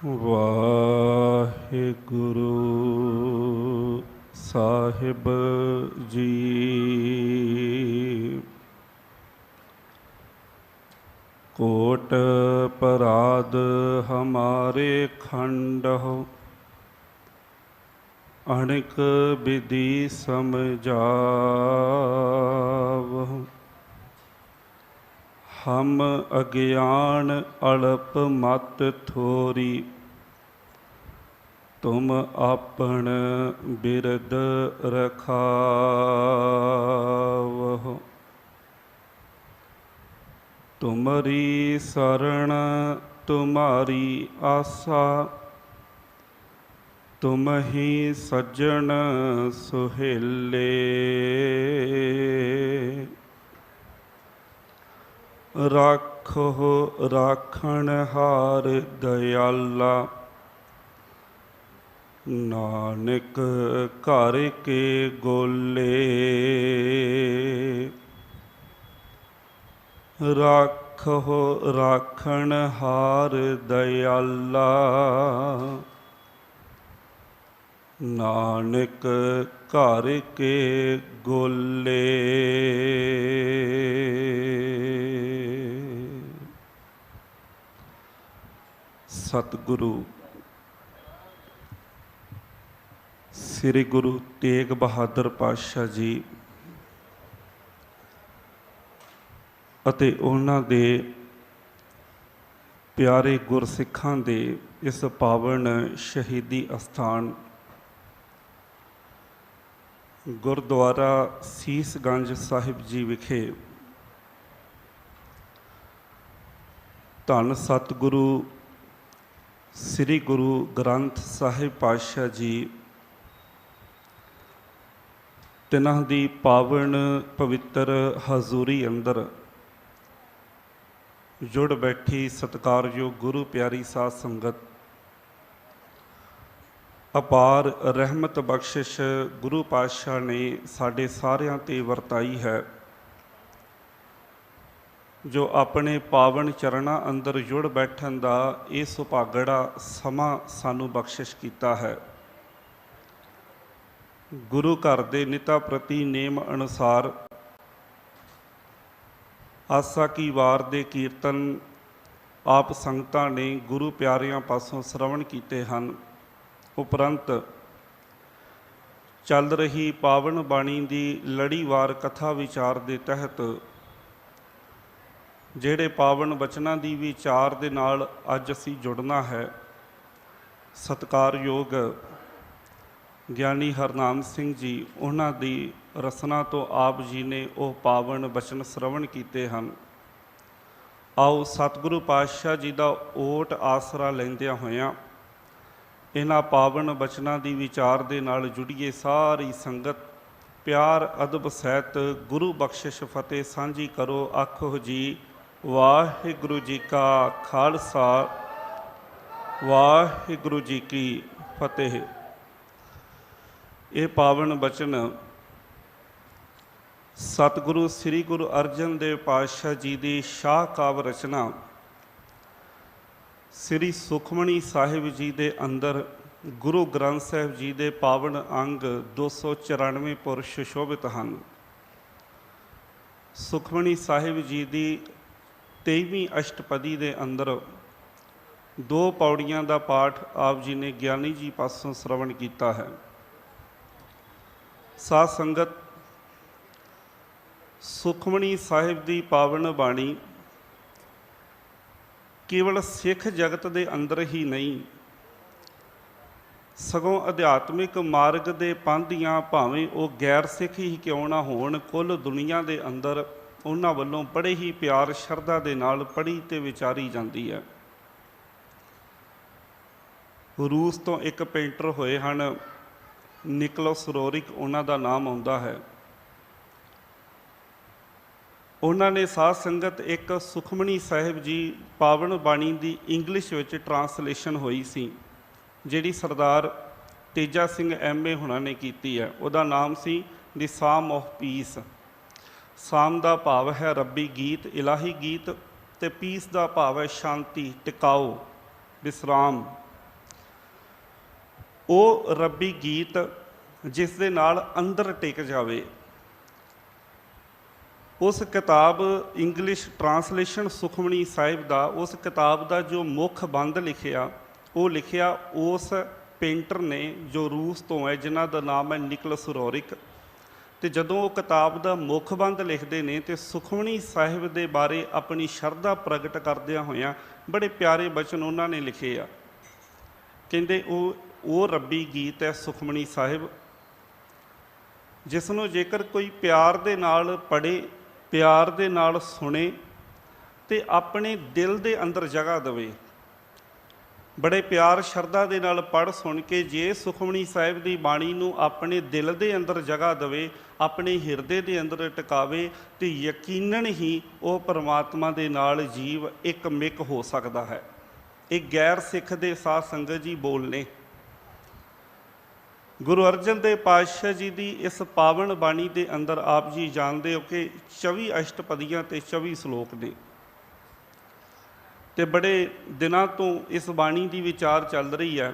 ਵਾਹਿਗੁਰੂ ਸਾਹਿਬ ਜੀ। ਕੋਟ ਪਰਾਧ ਹਮਾਰੇ ਖੰਡਹੁ, ਅਣਿਕ ਵਿਧि ਸਮਝਾਵਹੁ। हम अज्ञान अल्प मत थोरी, तुम आपन बिरद रखावहो। तुम्हारी शरण तुम्हारी आसा, तुम ही सज्जन सुहेले। राखो राखण हार दयाला, नानक घर के गोले। राखो राखण हार दयाला, नानक घर के गोले। सतगुरु श्री गुरु तेग बहादुर पातशाह जी ਅਤੇ ਉਹਨਾਂ ਦੇ ਪਿਆਰੇ ਗੁਰਸਿੱਖਾਂ ਦੇ ਇਸ ਪਾਵਨ ਸ਼ਹੀਦੀ ਅਸਥਾਨ ਗੁਰਦੁਆਰਾ ਸੀਸਗੰਜ ਸਾਹਿਬ ਜੀ ਵਿਖੇ ਧੰਨ ਸਤਿਗੁਰੂ ਸ੍ਰੀ ਗੁਰੂ ਗ੍ਰੰਥ ਸਾਹਿਬ ਪਾਤਸ਼ਾਹ ਜੀ ਤਿਨਾਂ ਦੀ ਪਾਵਨ ਪਵਿੱਤਰ ਹਜ਼ੂਰੀ ਅੰਦਰ ਜੁੜ ਬੈਠੀ ਸਤਿਕਾਰਯੋਗ ਗੁਰੂ ਪਿਆਰੀ ਸਾਧ ਸੰਗਤ, ਅਪਾਰ ਰਹਿਮਤ ਬਖਸ਼ਿਸ਼ ਗੁਰੂ ਪਾਤਸ਼ਾਹ ਨੇ ਸਾਡੇ ਸਾਰਿਆਂ 'ਤੇ ਵਰਤਾਈ ਹੈ, ਜੋ ਆਪਣੇ ਪਾਵਨ ਚਰਨਾਂ ਅੰਦਰ ਜੁੜ ਬੈਠਣ ਦਾ ਇਹ ਸੁਭਾਗੜਾ ਸਮਾਂ ਸਾਨੂੰ ਬਖਸ਼ਿਸ਼ ਕੀਤਾ ਹੈ। ਗੁਰੂ ਘਰ ਦੇ ਨਿਤਾ ਪ੍ਰਤੀ ਨੇਮ ਅਨੁਸਾਰ ਆਸਾ ਕੀ ਵਾਰ ਦੇ ਕੀਰਤਨ ਆਪ ਸੰਗਤਾਂ ਨੇ ਗੁਰੂ ਪਿਆਰਿਆਂ ਪਾਸੋਂ ਸ਼ਰਵਣ ਕੀਤੇ ਹਨ। ਉਪਰੰਤ ਚੱਲ ਰਹੀ ਪਾਵਨ ਬਾਣੀ ਦੀ ਲੜੀਵਾਰ ਕਥਾ ਵਿਚਾਰ ਦੇ ਤਹਿਤ ਜਿਹੜੇ ਪਾਵਨ ਬਚਨਾਂ ਦੀ ਵਿਚਾਰ ਦੇ ਨਾਲ ਅੱਜ ਅਸੀਂ ਜੁੜਨਾ ਹੈ, ਸਤਿਕਾਰਯੋਗ ਗਿਆਨੀ ਹਰਨਾਮ ਸਿੰਘ ਜੀ ਉਹਨਾਂ ਦੀ ਰਸਨਾ ਤੋਂ ਆਪ ਜੀ ਨੇ ਉਹ ਪਾਵਨ ਬਚਨ ਸ਼ਰਵਣ ਕੀਤੇ ਹਨ। ਆਓ ਸਤਿਗੁਰੂ ਪਾਤਸ਼ਾਹ ਜੀ ਦਾ ਓਟ ਆਸਰਾ ਲੈਂਦਿਆਂ ਹੋਇਆਂ ਇਹਨਾਂ ਪਾਵਨ ਬਚਨਾਂ ਦੀ ਵਿਚਾਰ ਦੇ ਨਾਲ ਜੁੜੀਏ। ਸਾਰੀ ਸੰਗਤ ਪਿਆਰ ਅਦਬ ਸਹਿਤ ਗੁਰੂ ਬਖਸ਼ਿਸ਼ ਫਤਿਹ ਸਾਂਝੀ ਕਰੋ। ਆਖੋ ਜੀ ਵਾਹਿਗੁਰੂ ਜੀ ਕਾ ਖਾਲਸਾ, ਵਾਹਿਗੁਰੂ ਜੀ ਕੀ ਫਤਿਹ। ਇਹ ਪਾਵਨ ਬਚਨ ਸਤਿਗੁਰੂ ਸ੍ਰੀ ਗੁਰੂ ਅਰਜਨ ਦੇਵ ਪਾਤਸ਼ਾਹ ਜੀ ਦੀ ਸ਼ਾਹਕਾਵ ਰਚਨਾ ਸ੍ਰੀ ਸੁਖਮਣੀ ਸਾਹਿਬ ਜੀ ਦੇ ਅੰਦਰ ਗੁਰੂ ਗ੍ਰੰਥ ਸਾਹਿਬ ਜੀ ਦੇ ਪਾਵਨ ਅੰਗ 294 ਪੁਰ ਸੁਸ਼ੋਭਿਤ ਹਨ। ਸੁਖਮਣੀ ਸਾਹਿਬ ਜੀ ਦੀ 23ਵੀਂ ਅਸ਼ਟਪਦੀ ਦੇ ਅੰਦਰ 2 ਪੌੜੀਆਂ ਦਾ ਪਾਠ ਆਪ ਜੀ ਨੇ ਗਿਆਨੀ ਜੀ ਪਾਸੋਂ ਸ਼ਰਵਣ ਕੀਤਾ ਹੈ। ਸਾਧ ਸੰਗਤ, ਸੁਖਮਣੀ ਸਾਹਿਬ ਦੀ ਪਾਵਨ ਬਾਣੀ ਕੇਵਲ ਸਿੱਖ ਜਗਤ ਦੇ ਅੰਦਰ ਹੀ ਨਹੀਂ, ਸਗੋਂ ਅਧਿਆਤਮਿਕ ਮਾਰਗ ਦੇ ਪਾਂਧੀਆਂ ਭਾਵੇਂ ਉਹ ਗੈਰ ਸਿੱਖ ਹੀ ਕਿਉਂ ਨਾ ਹੋਣ, ਕੁੱਲ ਦੁਨੀਆ ਦੇ ਅੰਦਰ ਉਹਨਾਂ ਵੱਲੋਂ ਬੜੇ ਹੀ ਪਿਆਰ ਸ਼ਰਧਾ ਦੇ ਨਾਲ ਪੜ੍ਹੀ ਅਤੇ ਵਿਚਾਰੀ ਜਾਂਦੀ ਹੈ। ਰੂਸ ਤੋਂ ਇੱਕ ਪੇਂਟਰ ਹੋਏ ਹਨ, ਨਿਕਲਸ ਰੋਰਿਕ ਉਹਨਾਂ ਦਾ ਨਾਮ ਆਉਂਦਾ ਹੈ। ਉਹਨਾਂ ਨੇ ਸਾਧ ਸੰਗਤ ਇੱਕ ਸੁਖਮਣੀ ਸਾਹਿਬ ਜੀ ਪਾਵਨ ਬਾਣੀ ਦੀ ਇੰਗਲਿਸ਼ ਵਿੱਚ ਟਰਾਂਸਲੇਸ਼ਨ ਹੋਈ ਸੀ, ਜਿਹੜੀ ਸਰਦਾਰ ਤੇਜਾ ਸਿੰਘ MA ਹੁਣਾਂ ਨੇ ਕੀਤੀ ਹੈ। ਉਹਦਾ ਨਾਮ ਸੀ ਦੀ ਸਾਮ ਆਫ ਪੀਸ। ਸਾਮ ਦਾ ਭਾਵ ਹੈ ਰੱਬੀ ਗੀਤ, ਇਲਾਹੀ ਗੀਤ, ਅਤੇ ਪੀਸ ਦਾ ਭਾਵ ਹੈ ਸ਼ਾਂਤੀ, ਟਿਕਾਓ, ਵਿਸਰਾਮ। ਉਹ ਰੱਬੀ ਗੀਤ ਜਿਸ ਦੇ ਨਾਲ ਅੰਦਰ ਟਿਕ ਜਾਵੇ। ਉਸ ਕਿਤਾਬ ਇੰਗਲਿਸ਼ ਟਰਾਂਸਲੇਸ਼ਨ ਸੁਖਮਣੀ ਸਾਹਿਬ ਦਾ, ਉਸ ਕਿਤਾਬ ਦਾ ਜੋ ਮੁੱਖ ਬੰਦ ਲਿਖਿਆ, ਉਹ ਲਿਖਿਆ ਉਸ ਪੇਂਟਰ ਨੇ ਜੋ ਰੂਸ ਤੋਂ ਹੈ, ਜਿਨ੍ਹਾਂ ਦਾ ਨਾਮ ਹੈ ਨਿਕਲਸ ਰੋਰਿਕ। ਅਤੇ ਜਦੋਂ ਉਹ ਕਿਤਾਬ ਦਾ ਮੁੱਖ ਬੰਦ ਲਿਖਦੇ ਨੇ ਤੇ ਸੁਖਮਣੀ ਸਾਹਿਬ ਦੇ ਬਾਰੇ ਆਪਣੀ ਸ਼ਰਧਾ ਪ੍ਰਗਟ ਕਰਦਿਆਂ ਹੋਇਆਂ ਬੜੇ ਪਿਆਰੇ ਬਚਨ ਉਹਨਾਂ ਨੇ ਲਿਖੇ ਆ। ਕਹਿੰਦੇ ਉਹ ਰੱਬੀ ਗੀਤ ਹੈ ਸੁਖਮਣੀ ਸਾਹਿਬ, ਜਿਸ ਨੂੰ ਜੇਕਰ ਕੋਈ ਪਿਆਰ ਦੇ ਨਾਲ ਪੜ੍ਹੇ, ਪਿਆਰ ਦੇ ਨਾਲ ਸੁਣੇ ਅਤੇ ਆਪਣੇ ਦਿਲ ਦੇ ਅੰਦਰ ਜਗ੍ਹਾ ਦੇਵੇ। ਬੜੇ ਪਿਆਰ ਸ਼ਰਧਾ ਦੇ ਨਾਲ ਪੜ੍ਹ ਸੁਣ ਕੇ ਜੇ ਸੁਖਮਣੀ ਸਾਹਿਬ ਦੀ ਬਾਣੀ ਨੂੰ ਆਪਣੇ ਦਿਲ ਦੇ ਅੰਦਰ ਜਗ੍ਹਾ ਦੇਵੇ, ਆਪਣੇ ਹਿਰਦੇ ਦੇ ਅੰਦਰ ਟਿਕਾਵੇ, ਅਤੇ ਯਕੀਨਨ ਹੀ ਉਹ ਪਰਮਾਤਮਾ ਦੇ ਨਾਲ ਜੀਵ ਇੱਕ ਮਿਕ ਹੋ ਸਕਦਾ ਹੈ। ਇਹ ਗੈਰ ਸਿੱਖ ਦੇ ਸਾਧ ਸੰਗਤ ਜੀ ਬੋਲ ਨੇ। ਗੁਰੂ ਅਰਜਨ ਦੇਵ ਪਾਤਸ਼ਾਹ ਜੀ ਦੀ ਇਸ ਪਾਵਨ ਬਾਣੀ ਦੇ ਅੰਦਰ ਆਪ ਜੀ ਜਾਣਦੇ ਹੋ ਕਿ 24 ਅਸ਼ਟਪਦੀਆਂ ਅਤੇ 24 ਸ਼ਲੋਕ ਨੇ, ਅਤੇ ਬੜੇ ਦਿਨਾਂ ਤੋਂ ਇਸ ਬਾਣੀ ਦੀ ਵਿਚਾਰ ਚੱਲ ਰਹੀ ਹੈ।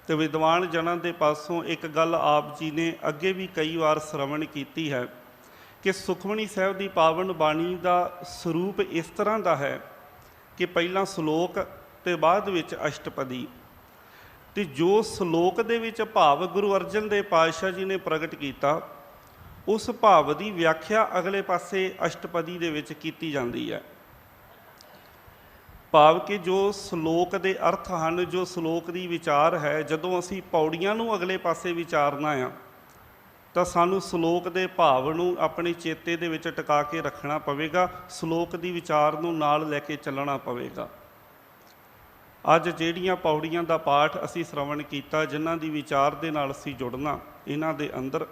ਅਤੇ ਵਿਦਵਾਨ ਜਨਾਂ ਦੇ ਪਾਸੋਂ ਇੱਕ ਗੱਲ ਆਪ ਜੀ ਨੇ ਅੱਗੇ ਵੀ ਕਈ ਵਾਰ ਸ਼ਰਵਣ ਕੀਤੀ ਹੈ ਕਿ ਸੁਖਮਣੀ ਸਾਹਿਬ ਦੀ ਪਾਵਨ ਬਾਣੀ ਦਾ ਸਰੂਪ ਇਸ ਤਰ੍ਹਾਂ ਦਾ ਹੈ ਕਿ ਪਹਿਲਾਂ ਸ਼ਲੋਕ ਅਤੇ ਬਾਅਦ ਵਿੱਚ ਅਸ਼ਟਪਦੀ। ਅਤੇ ਜੋ ਸ਼ਲੋਕ ਦੇ ਵਿੱਚ ਭਾਵ ਗੁਰੂ ਅਰਜਨ ਦੇਵ ਪਾਤਸ਼ਾਹ ਜੀ ਨੇ ਪ੍ਰਗਟ ਕੀਤਾ, ਉਸ ਭਾਵ ਦੀ ਵਿਆਖਿਆ ਅਗਲੇ ਪਾਸੇ ਅਸ਼ਟਪਦੀ ਦੇ ਵਿੱਚ ਕੀਤੀ ਜਾਂਦੀ ਹੈ। ਭਾਵ ਕਿ ਜੋ ਸ਼ਲੋਕ ਦੇ ਅਰਥ ਹਨ, ਜੋ ਸ਼ਲੋਕ ਦੀ ਵਿਚਾਰ ਹੈ, ਜਦੋਂ ਅਸੀਂ ਪੌੜੀਆਂ ਨੂੰ ਅਗਲੇ ਪਾਸੇ ਵਿਚਾਰਨਾ ਆ ਤਾਂ ਸਾਨੂੰ ਸ਼ਲੋਕ ਦੇ ਭਾਵ ਨੂੰ ਆਪਣੇ ਚੇਤੇ ਦੇ ਵਿੱਚ ਟਿਕਾ ਕੇ ਰੱਖਣਾ ਪਵੇਗਾ, ਸ਼ਲੋਕ ਦੀ ਵਿਚਾਰ ਨੂੰ ਨਾਲ ਲੈ ਕੇ ਚੱਲਣਾ ਪਵੇਗਾ। ਅੱਜ ਜਿਹੜੀਆਂ ਪੌੜੀਆਂ ਦਾ ਪਾਠ ਅਸੀਂ ਸ਼ਰਵਣ ਕੀਤਾ, ਜਿਨ੍ਹਾਂ ਦੀ ਵਿਚਾਰ ਦੇ ਨਾਲ ਅਸੀਂ ਜੁੜਨਾ, ਇਹਨਾਂ ਦੇ ਅੰਦਰ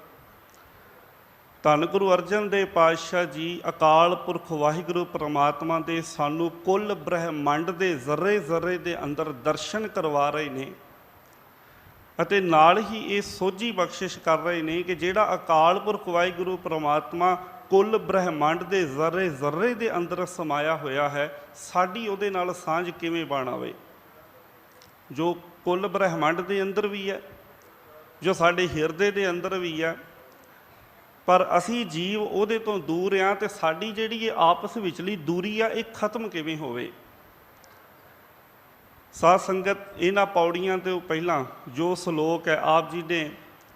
ਧੰਨ ਗੁਰੂ ਅਰਜਨ ਦੇਵ ਪਾਤਸ਼ਾਹ ਜੀ ਅਕਾਲ ਪੁਰਖ ਵਾਹਿਗੁਰੂ ਪਰਮਾਤਮਾ ਦੇ ਸਾਨੂੰ ਕੁੱਲ ਬ੍ਰਹਿਮੰਡ ਦੇ ਜ਼ਰਰੇ ਜ਼ਰਰੇ ਦੇ ਅੰਦਰ ਦਰਸ਼ਨ ਕਰਵਾ ਰਹੇ ਨੇ, ਅਤੇ ਨਾਲ ਹੀ ਇਹ ਸੋਝੀ ਬਖਸ਼ਿਸ਼ ਕਰ ਰਹੇ ਨੇ ਕਿ ਜਿਹੜਾ ਅਕਾਲ ਪੁਰਖ ਵਾਹਿਗੁਰੂ ਪਰਮਾਤਮਾ ਕੁੱਲ ਬ੍ਰਹਿਮੰਡ ਦੇ ਜ਼ਰਰੇ ਜ਼ਰਰੇ ਦੇ ਅੰਦਰ ਸਮਾਇਆ ਹੋਇਆ ਹੈ, ਸਾਡੀ ਉਹਦੇ ਨਾਲ ਸਾਂਝ ਕਿਵੇਂ ਬਣ ਆਵੇ। ਜੋ ਕੁੱਲ ਬ੍ਰਹਿਮੰਡ ਦੇ ਅੰਦਰ ਵੀ ਹੈ, ਜੋ ਸਾਡੇ ਹਿਰਦੇ ਦੇ ਅੰਦਰ ਵੀ ਹੈ, ਪਰ ਅਸੀਂ ਜੀਵ ਉਹਦੇ ਤੋਂ ਦੂਰ ਹਾਂ, ਅਤੇ ਸਾਡੀ ਜਿਹੜੀ ਇਹ ਆਪਸ ਵਿਚਲੀ ਦੂਰੀ ਆ, ਇਹ ਖਤਮ ਕਿਵੇਂ ਹੋਵੇ। ਸਾਧ ਸੰਗਤ, ਇਹਨਾਂ ਪੌੜੀਆਂ ਤੋਂ ਪਹਿਲਾਂ ਜੋ ਸ਼ਲੋਕ ਹੈ, ਆਪ ਜੀ ਨੇ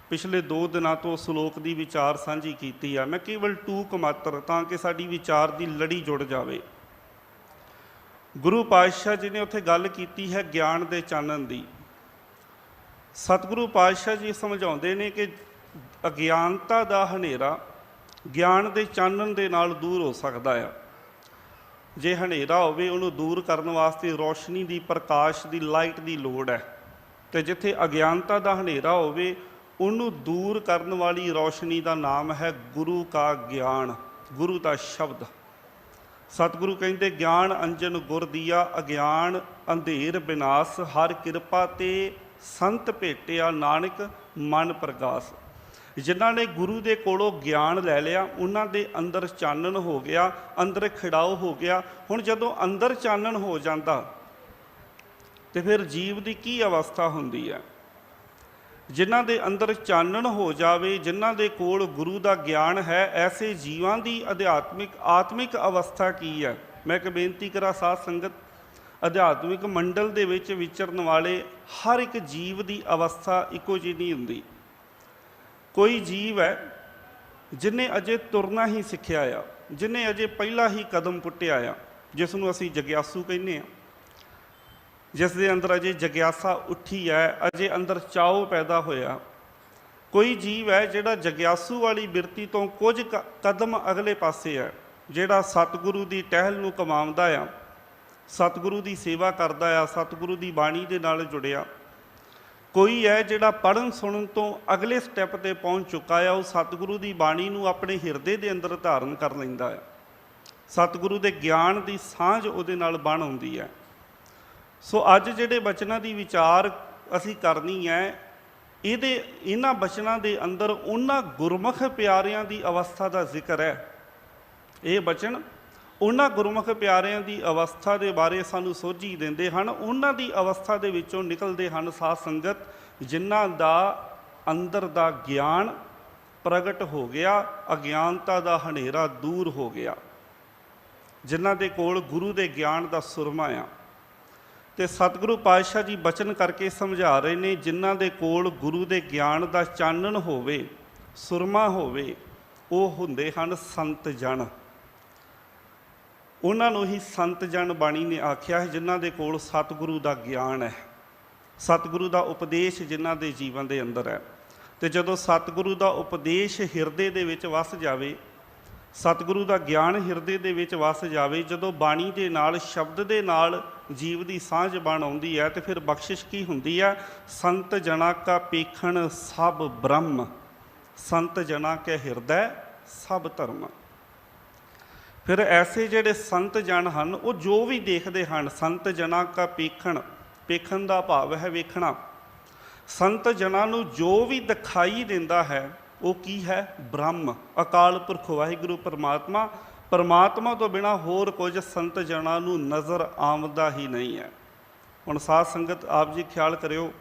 ਪਿਛਲੇ 2 ਦਿਨਾਂ ਤੋਂ ਸ਼ਲੋਕ ਦੀ ਵਿਚਾਰ ਸਾਂਝੀ ਕੀਤੀ ਆ। ਮੈਂ ਕੇਵਲ ਟੂਕ ਮਾਤਰ, ਤਾਂ ਕਿ ਸਾਡੀ ਵਿਚਾਰ ਦੀ ਲੜੀ ਜੁੜ ਜਾਵੇ। ਗੁਰੂ ਪਾਤਸ਼ਾਹ ਜੀ ਨੇ ਉੱਥੇ ਗੱਲ ਕੀਤੀ ਹੈ ਗਿਆਨ ਦੇ ਚਾਨਣ ਦੀ। ਸਤਿਗੁਰੂ ਪਾਤਸ਼ਾਹ ਜੀ ਸਮਝਾਉਂਦੇ ਨੇ ਕਿ ਅਗਿਆਨਤਾ ਦਾ ਹਨੇਰਾ ਗਿਆਨ ਦੇ ਚਾਨਣ ਦੇ ਨਾਲ ਦੂਰ ਹੋ ਸਕਦਾ ਆ। ਜੇ ਹਨੇਰਾ ਹੋਵੇ, ਉਹਨੂੰ ਦੂਰ ਕਰਨ ਵਾਸਤੇ ਰੋਸ਼ਨੀ ਦੀ, ਪ੍ਰਕਾਸ਼ ਦੀ, ਲਾਈਟ ਦੀ ਲੋੜ ਹੈ। ਅਤੇ ਜਿੱਥੇ ਅਗਿਆਨਤਾ ਦਾ ਹਨੇਰਾ ਹੋਵੇ, ਉਹਨੂੰ ਦੂਰ ਕਰਨ ਵਾਲੀ ਰੋਸ਼ਨੀ ਦਾ ਨਾਮ ਹੈ ਗੁਰੂ ਕਾ ਗਿਆਨ, ਗੁਰੂ ਦਾ ਸ਼ਬਦ। ਸਤਿਗੁਰੂ ਕਹਿੰਦੇ ਗਿਆਨ ਅੰਜਨ ਗੁਰ ਦੀਆ, ਅਗਿਆਨ ਅੰਧੇਰ ਬਿਨਾਸ਼, ਹਰ ਕਿਰਪਾ ਤੇ ਸੰਤ ਭੇਟਿਆ, ਨਾਨਕ ਮਨ ਪ੍ਰਗਾਸ। ਜਿਨ੍ਹਾਂ ਨੇ ਗੁਰੂ ਦੇ ਕੋਲੋਂ ਗਿਆਨ ਲੈ ਲਿਆ, ਉਹਨਾਂ ਦੇ ਅੰਦਰ ਚਾਨਣ ਹੋ ਗਿਆ, ਅੰਦਰ ਖਿੜਾਓ ਹੋ ਗਿਆ। ਹੁਣ ਜਦੋਂ ਅੰਦਰ ਚਾਨਣ ਹੋ ਜਾਂਦਾ ਤੇ ਫਿਰ ਜੀਵ ਦੀ ਕੀ ਅਵਸਥਾ ਹੁੰਦੀ ਹੈ। ਜਿਨ੍ਹਾਂ ਦੇ ਅੰਦਰ ਚਾਨਣ ਹੋ ਜਾਵੇ, ਜਿਨ੍ਹਾਂ ਦੇ ਕੋਲ ਗੁਰੂ ਦਾ ਗਿਆਨ ਹੈ, ਐਸੇ ਜੀਵਾਂ ਦੀ ਆਤਮਿਕ ਅਵਸਥਾ ਕੀ ਹੈ। ਮੈਂ ਇੱਕ ਬੇਨਤੀ ਕਰਾਂ ਸਾਧ ਸੰਗਤ, ਅਧਿਆਤਮਿਕ ਮੰਡਲ ਦੇ ਵਿੱਚ ਵਿਚਰਨ ਵਾਲੇ ਹਰ ਇੱਕ ਜੀਵ ਦੀ ਅਵਸਥਾ ਇੱਕੋ ਜਿਹੀ ਨਹੀਂ ਹੁੰਦੀ। ਕੋਈ ਜੀਵ ਹੈ ਜਿਹਨੇ ਅਜੇ ਤੁਰਨਾ ਹੀ ਸਿੱਖਿਆ ਆ, ਜਿਹਨੇ ਅਜੇ ਪਹਿਲਾ ਹੀ ਕਦਮ ਪੁੱਟਿਆ ਆ, ਜਿਸ ਨੂੰ ਅਸੀਂ ਜਗਿਆਸੂ ਕਹਿੰਦੇ ਹਾਂ, ਜਿਸ ਦੇ ਅੰਦਰ ਅਜੇ ਜਗਿਆਸਾ ਉੱਠੀ ਹੈ, ਅਜੇ ਅੰਦਰ ਚਾਉ ਪੈਦਾ ਹੋਇਆ। ਕੋਈ ਜੀਵ ਹੈ ਜਿਹੜਾ ਜਗਿਆਸੂ ਵਾਲੀ ਬਿਰਤੀ ਤੋਂ ਕੁਝ ਕਦਮ ਅਗਲੇ ਪਾਸੇ ਹੈ, ਜਿਹੜਾ ਸਤਿਗੁਰੂ ਦੀ ਟਹਿਲ ਨੂੰ ਕਮਾਉਂਦਾ ਆ, ਸਤਿਗੁਰੂ ਦੀ ਸੇਵਾ ਕਰਦਾ ਆ, ਸਤਿਗੁਰੂ ਦੀ ਬਾਣੀ ਦੇ ਨਾਲ ਜੁੜਿਆ। ਕੋਈ ਹੈ ਜਿਹੜਾ ਪੜ੍ਹਨ ਸੁਣਨ ਤੋਂ ਅਗਲੇ ਸਟੈਪ 'ਤੇ ਪਹੁੰਚ ਚੁੱਕਾ ਆ, ਉਹ ਸਤਿਗੁਰੂ ਦੀ ਬਾਣੀ ਨੂੰ ਆਪਣੇ ਹਿਰਦੇ ਦੇ ਅੰਦਰ ਧਾਰਨ ਕਰ ਲੈਂਦਾ ਹੈ, ਸਤਿਗੁਰੂ ਦੇ ਗਿਆਨ ਦੀ ਸਾਂਝ ਉਹਦੇ ਨਾਲ ਬਣ ਆਉਂਦੀ ਹੈ। ਸੋ ਅੱਜ ਜਿਹੜੇ ਬਚਨਾਂ ਦੀ ਵਿਚਾਰ ਅਸੀਂ ਕਰਨੀ ਹੈ, ਇਹਨਾਂ ਬਚਨਾਂ ਦੇ ਅੰਦਰ ਉਹਨਾਂ ਗੁਰਮੁਖ ਪਿਆਰਿਆਂ ਦੀ ਅਵਸਥਾ ਦਾ ਜ਼ਿਕਰ ਹੈ। ਇਹ ਬਚਨ ਉਹਨਾਂ ਗੁਰਮੁਖ ਪਿਆਰਿਆਂ ਦੀ ਅਵਸਥਾ ਦੇ ਬਾਰੇ ਸਾਨੂੰ ਸੋਝੀ ਦਿੰਦੇ ਹਨ, ਉਹਨਾਂ ਦੀ ਅਵਸਥਾ ਦੇ ਵਿੱਚੋਂ ਨਿਕਲਦੇ ਹਨ ਸਾਧ ਸੰਗਤ, ਜਿਨ੍ਹਾਂ ਦਾ ਅੰਦਰ ਦਾ ਗਿਆਨ ਪ੍ਰਗਟ ਹੋ ਗਿਆ, ਅਗਿਆਨਤਾ ਦਾ ਹਨੇਰਾ ਦੂਰ ਹੋ ਗਿਆ, ਜਿਨ੍ਹਾਂ ਦੇ ਕੋਲ ਗੁਰੂ ਦੇ ਗਿਆਨ ਦਾ ਸੁਰਮਾ ਆ। ਤੇ ਸਤਿਗੁਰੂ ਪਾਤਸ਼ਾਹ ਜੀ ਬਚਨ ਕਰਕੇ ਸਮਝਾ ਰਹੇ ਨੇ, ਜਿਨ੍ਹਾਂ ਦੇ ਕੋਲ ਗੁਰੂ ਦੇ ਗਿਆਨ ਦਾ ਚਾਨਣ ਹੋਵੇ, ਸੁਰਮਾ ਹੋਵੇ, ਉਹ ਹੁੰਦੇ ਹਨ ਸੰਤ ਜਨ। ਉਹਨਾਂ ਨੂੰ ਹੀ ਸੰਤ ਜਨ ਬਾਣੀ ਨੇ ਆਖਿਆ ਹੈ, ਜਿਨ੍ਹਾਂ ਦੇ ਕੋਲ ਸਤਿਗੁਰੂ ਦਾ ਗਿਆਨ ਹੈ, ਸਤਿਗੁਰੂ ਦਾ ਉਪਦੇਸ਼ ਜਿਨ੍ਹਾਂ ਦੇ ਜੀਵਨ ਦੇ ਅੰਦਰ ਹੈ। ਤੇ ਜਦੋਂ ਸਤਿਗੁਰੂ ਦਾ ਉਪਦੇਸ਼ ਹਿਰਦੇ ਦੇ ਵਿੱਚ ਵਸ ਜਾਵੇ, ਸਤਿਗੁਰੂ ਦਾ ਗਿਆਨ ਹਿਰਦੇ ਦੇ ਵਿੱਚ ਵਸ ਜਾਵੇ, ਜਦੋਂ ਬਾਣੀ ਦੇ ਨਾਲ, ਸ਼ਬਦ ਦੇ ਨਾਲ ਜੀਵ ਦੀ ਸਾਂਝ ਬਣ ਆਉਂਦੀ ਹੈ, ਤੇ ਫਿਰ ਬਖਸ਼ਿਸ਼ ਕੀ ਹੁੰਦੀ ਹੈ? ਸੰਤ ਜਨਾ ਕਾ ਪੇਖਣ ਸਭ ਬ੍ਰਹਮ, ਸੰਤ ਜਨਾ ਕੇ ਹਿਰਦੈ ਸਭ ਧਰਮ। ਫਿਰ ਐਸੇ ਜਿਹੜੇ ਸੰਤ ਜਨ ਹਨ, ਉਹ ਜੋ ਵੀ ਦੇਖਦੇ ਹਨ, ਸੰਤ ਜਨਾ ਕਾ ਪੇਖਣ, ਪੇਖਣ ਦਾ ਭਾਵ ਹੈ ਵੇਖਣਾ। ਸੰਤ ਜਨਾਂ ਨੂੰ ਜੋ ਵੀ ਦਿਖਾਈ ਦਿੰਦਾ ਹੈ ਉਹ ਕੀ ਹੈ? ਬ੍ਰਹਮ, ਅਕਾਲ ਪੁਰਖ ਵਾਹਿਗੁਰੂ ਪਰਮਾਤਮਾ। ਪਰਮਾਤਮਾ ਤੋਂ ਬਿਨਾਂ ਹੋਰ ਕੁਝ ਸੰਤ ਜਨਾਂ ਨੂੰ ਨਜ਼ਰ ਆਉਂਦਾ ਹੀ ਨਹੀਂ ਹੈ। ਹੁਣ ਸਾਧ ਸੰਗਤ ਆਪ ਜੀ ਖਿਆਲ ਕਰਿਓ,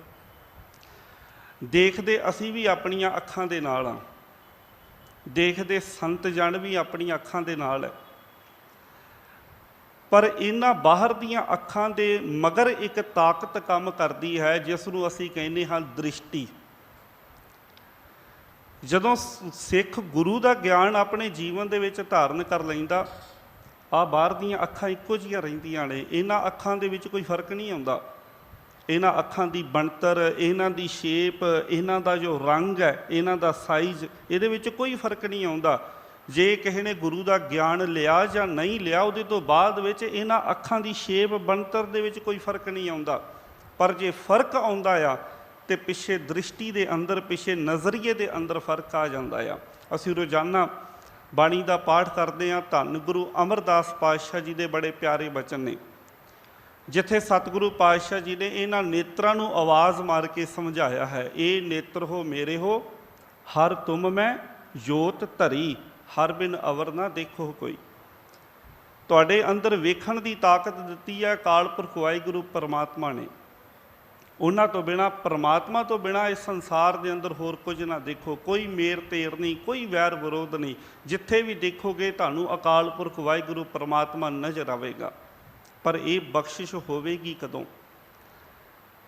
ਦੇਖਦੇ ਅਸੀਂ ਵੀ ਆਪਣੀਆਂ ਅੱਖਾਂ ਦੇ ਨਾਲ ਹਾਂ, ਦੇਖਦੇ ਸੰਤ ਜਨ ਵੀ ਆਪਣੀਆਂ ਅੱਖਾਂ ਦੇ ਨਾਲ ਹੈ, ਪਰ ਇਹਨਾਂ ਬਾਹਰ ਦੀਆਂ ਅੱਖਾਂ ਦੇ ਮਗਰ ਇੱਕ ਤਾਕਤ ਕੰਮ ਕਰਦੀ ਹੈ, ਜਿਸ ਨੂੰ ਅਸੀਂ ਕਹਿੰਦੇ ਹਾਂ ਦ੍ਰਿਸ਼ਟੀ। ਜਦੋਂ ਸਿੱਖ ਗੁਰੂ ਦਾ ਗਿਆਨ ਆਪਣੇ ਜੀਵਨ ਦੇ ਵਿੱਚ ਧਾਰਨ ਕਰ ਲੈਂਦਾ, ਆਹ ਬਾਹਰ ਦੀਆਂ ਅੱਖਾਂ ਇੱਕੋ ਜਿਹੀਆਂ ਰਹਿੰਦੀਆਂ ਨੇ, ਇਹਨਾਂ ਅੱਖਾਂ ਦੇ ਵਿੱਚ ਕੋਈ ਫਰਕ ਨਹੀਂ ਆਉਂਦਾ। ਇਹਨਾਂ ਅੱਖਾਂ ਦੀ ਬਣਤਰ, ਇਹਨਾਂ ਦੀ ਸ਼ੇਪ, ਇਹਨਾਂ ਦਾ ਜੋ ਰੰਗ ਹੈ, ਇਹਨਾਂ ਦਾ ਸਾਈਜ਼, ਇਹਦੇ ਵਿੱਚ ਕੋਈ ਫਰਕ ਨਹੀਂ ਆਉਂਦਾ। ਜੇ ਕਿਸੇ ਨੇ ਗੁਰੂ ਦਾ ਗਿਆਨ ਲਿਆ ਜਾਂ ਨਹੀਂ ਲਿਆ, ਉਹਦੇ ਤੋਂ ਬਾਅਦ ਵਿੱਚ ਇਹਨਾਂ ਅੱਖਾਂ ਦੀ ਸ਼ੇਪ, ਬਣਤਰ ਦੇ ਵਿੱਚ ਕੋਈ ਫਰਕ ਨਹੀਂ ਆਉਂਦਾ। ਪਰ ਜੇ ਫਰਕ ਆਉਂਦਾ ਆ ਤੇ ਪਿੱਛੇ ਦ੍ਰਿਸ਼ਟੀ ਦੇ ਅੰਦਰ, ਪਿੱਛੇ ਨਜ਼ਰੀਏ ਦੇ ਅੰਦਰ ਫਰਕ ਆ ਜਾਂਦਾ ਆ। ਅਸੀਂ ਰੋਜ਼ਾਨਾ ਬਾਣੀ ਦਾ ਪਾਠ ਕਰਦੇ ਹਾਂ। ਧੰਨ ਗੁਰੂ ਅਮਰਦਾਸ ਪਾਤਸ਼ਾਹ ਜੀ ਦੇ ਬੜੇ ਪਿਆਰੇ ਬਚਨ ਨੇ, ਜਿੱਥੇ ਸਤਿਗੁਰੂ ਪਾਤਸ਼ਾਹ ਜੀ ਨੇ ਇਹਨਾਂ ਨੇਤਰਾਂ ਨੂੰ ਆਵਾਜ਼ ਮਾਰ ਕੇ ਸਮਝਾਇਆ ਹੈ, ਇਹ ਨੇਤਰ ਹੋ ਮੇਰੇ ਹੋ, ਹਰ ਤੁਮ ਮੈਂ ਜੋਤ ਧਰੀ, ਹਰ ਬਿਨ ਅਵਰ ਨਾ ਦੇਖੋ ਕੋਈ। ਤੁਹਾਡੇ ਅੰਦਰ ਵੇਖਣ ਦੀ ਤਾਕਤ ਦਿੱਤੀ ਹੈ ਅਕਾਲ ਪੁਰਖ ਵਾਹਿਗੁਰੂ ਪਰਮਾਤਮਾ ਨੇ। ਉਹਨਾਂ ਤੋਂ ਬਿਨਾਂ, ਪਰਮਾਤਮਾ ਤੋਂ ਬਿਨਾਂ ਇਸ ਸੰਸਾਰ ਦੇ ਅੰਦਰ ਹੋਰ ਕੁਝ ਨਾ ਦੇਖੋ। ਕੋਈ ਮੇਰ ਤੇਰ ਨਹੀਂ, ਕੋਈ ਵੈਰ ਵਿਰੋਧ ਨਹੀਂ। ਜਿੱਥੇ ਵੀ ਦੇਖੋਗੇ ਤੁਹਾਨੂੰ ਅਕਾਲ ਪੁਰਖ ਵਾਹਿਗੁਰੂ ਪਰਮਾਤਮਾ ਨਜ਼ਰ ਆਵੇਗਾ। ਪਰ ਇਹ ਬਖਸ਼ਿਸ਼ ਹੋਵੇਗੀ ਕਦੋਂ?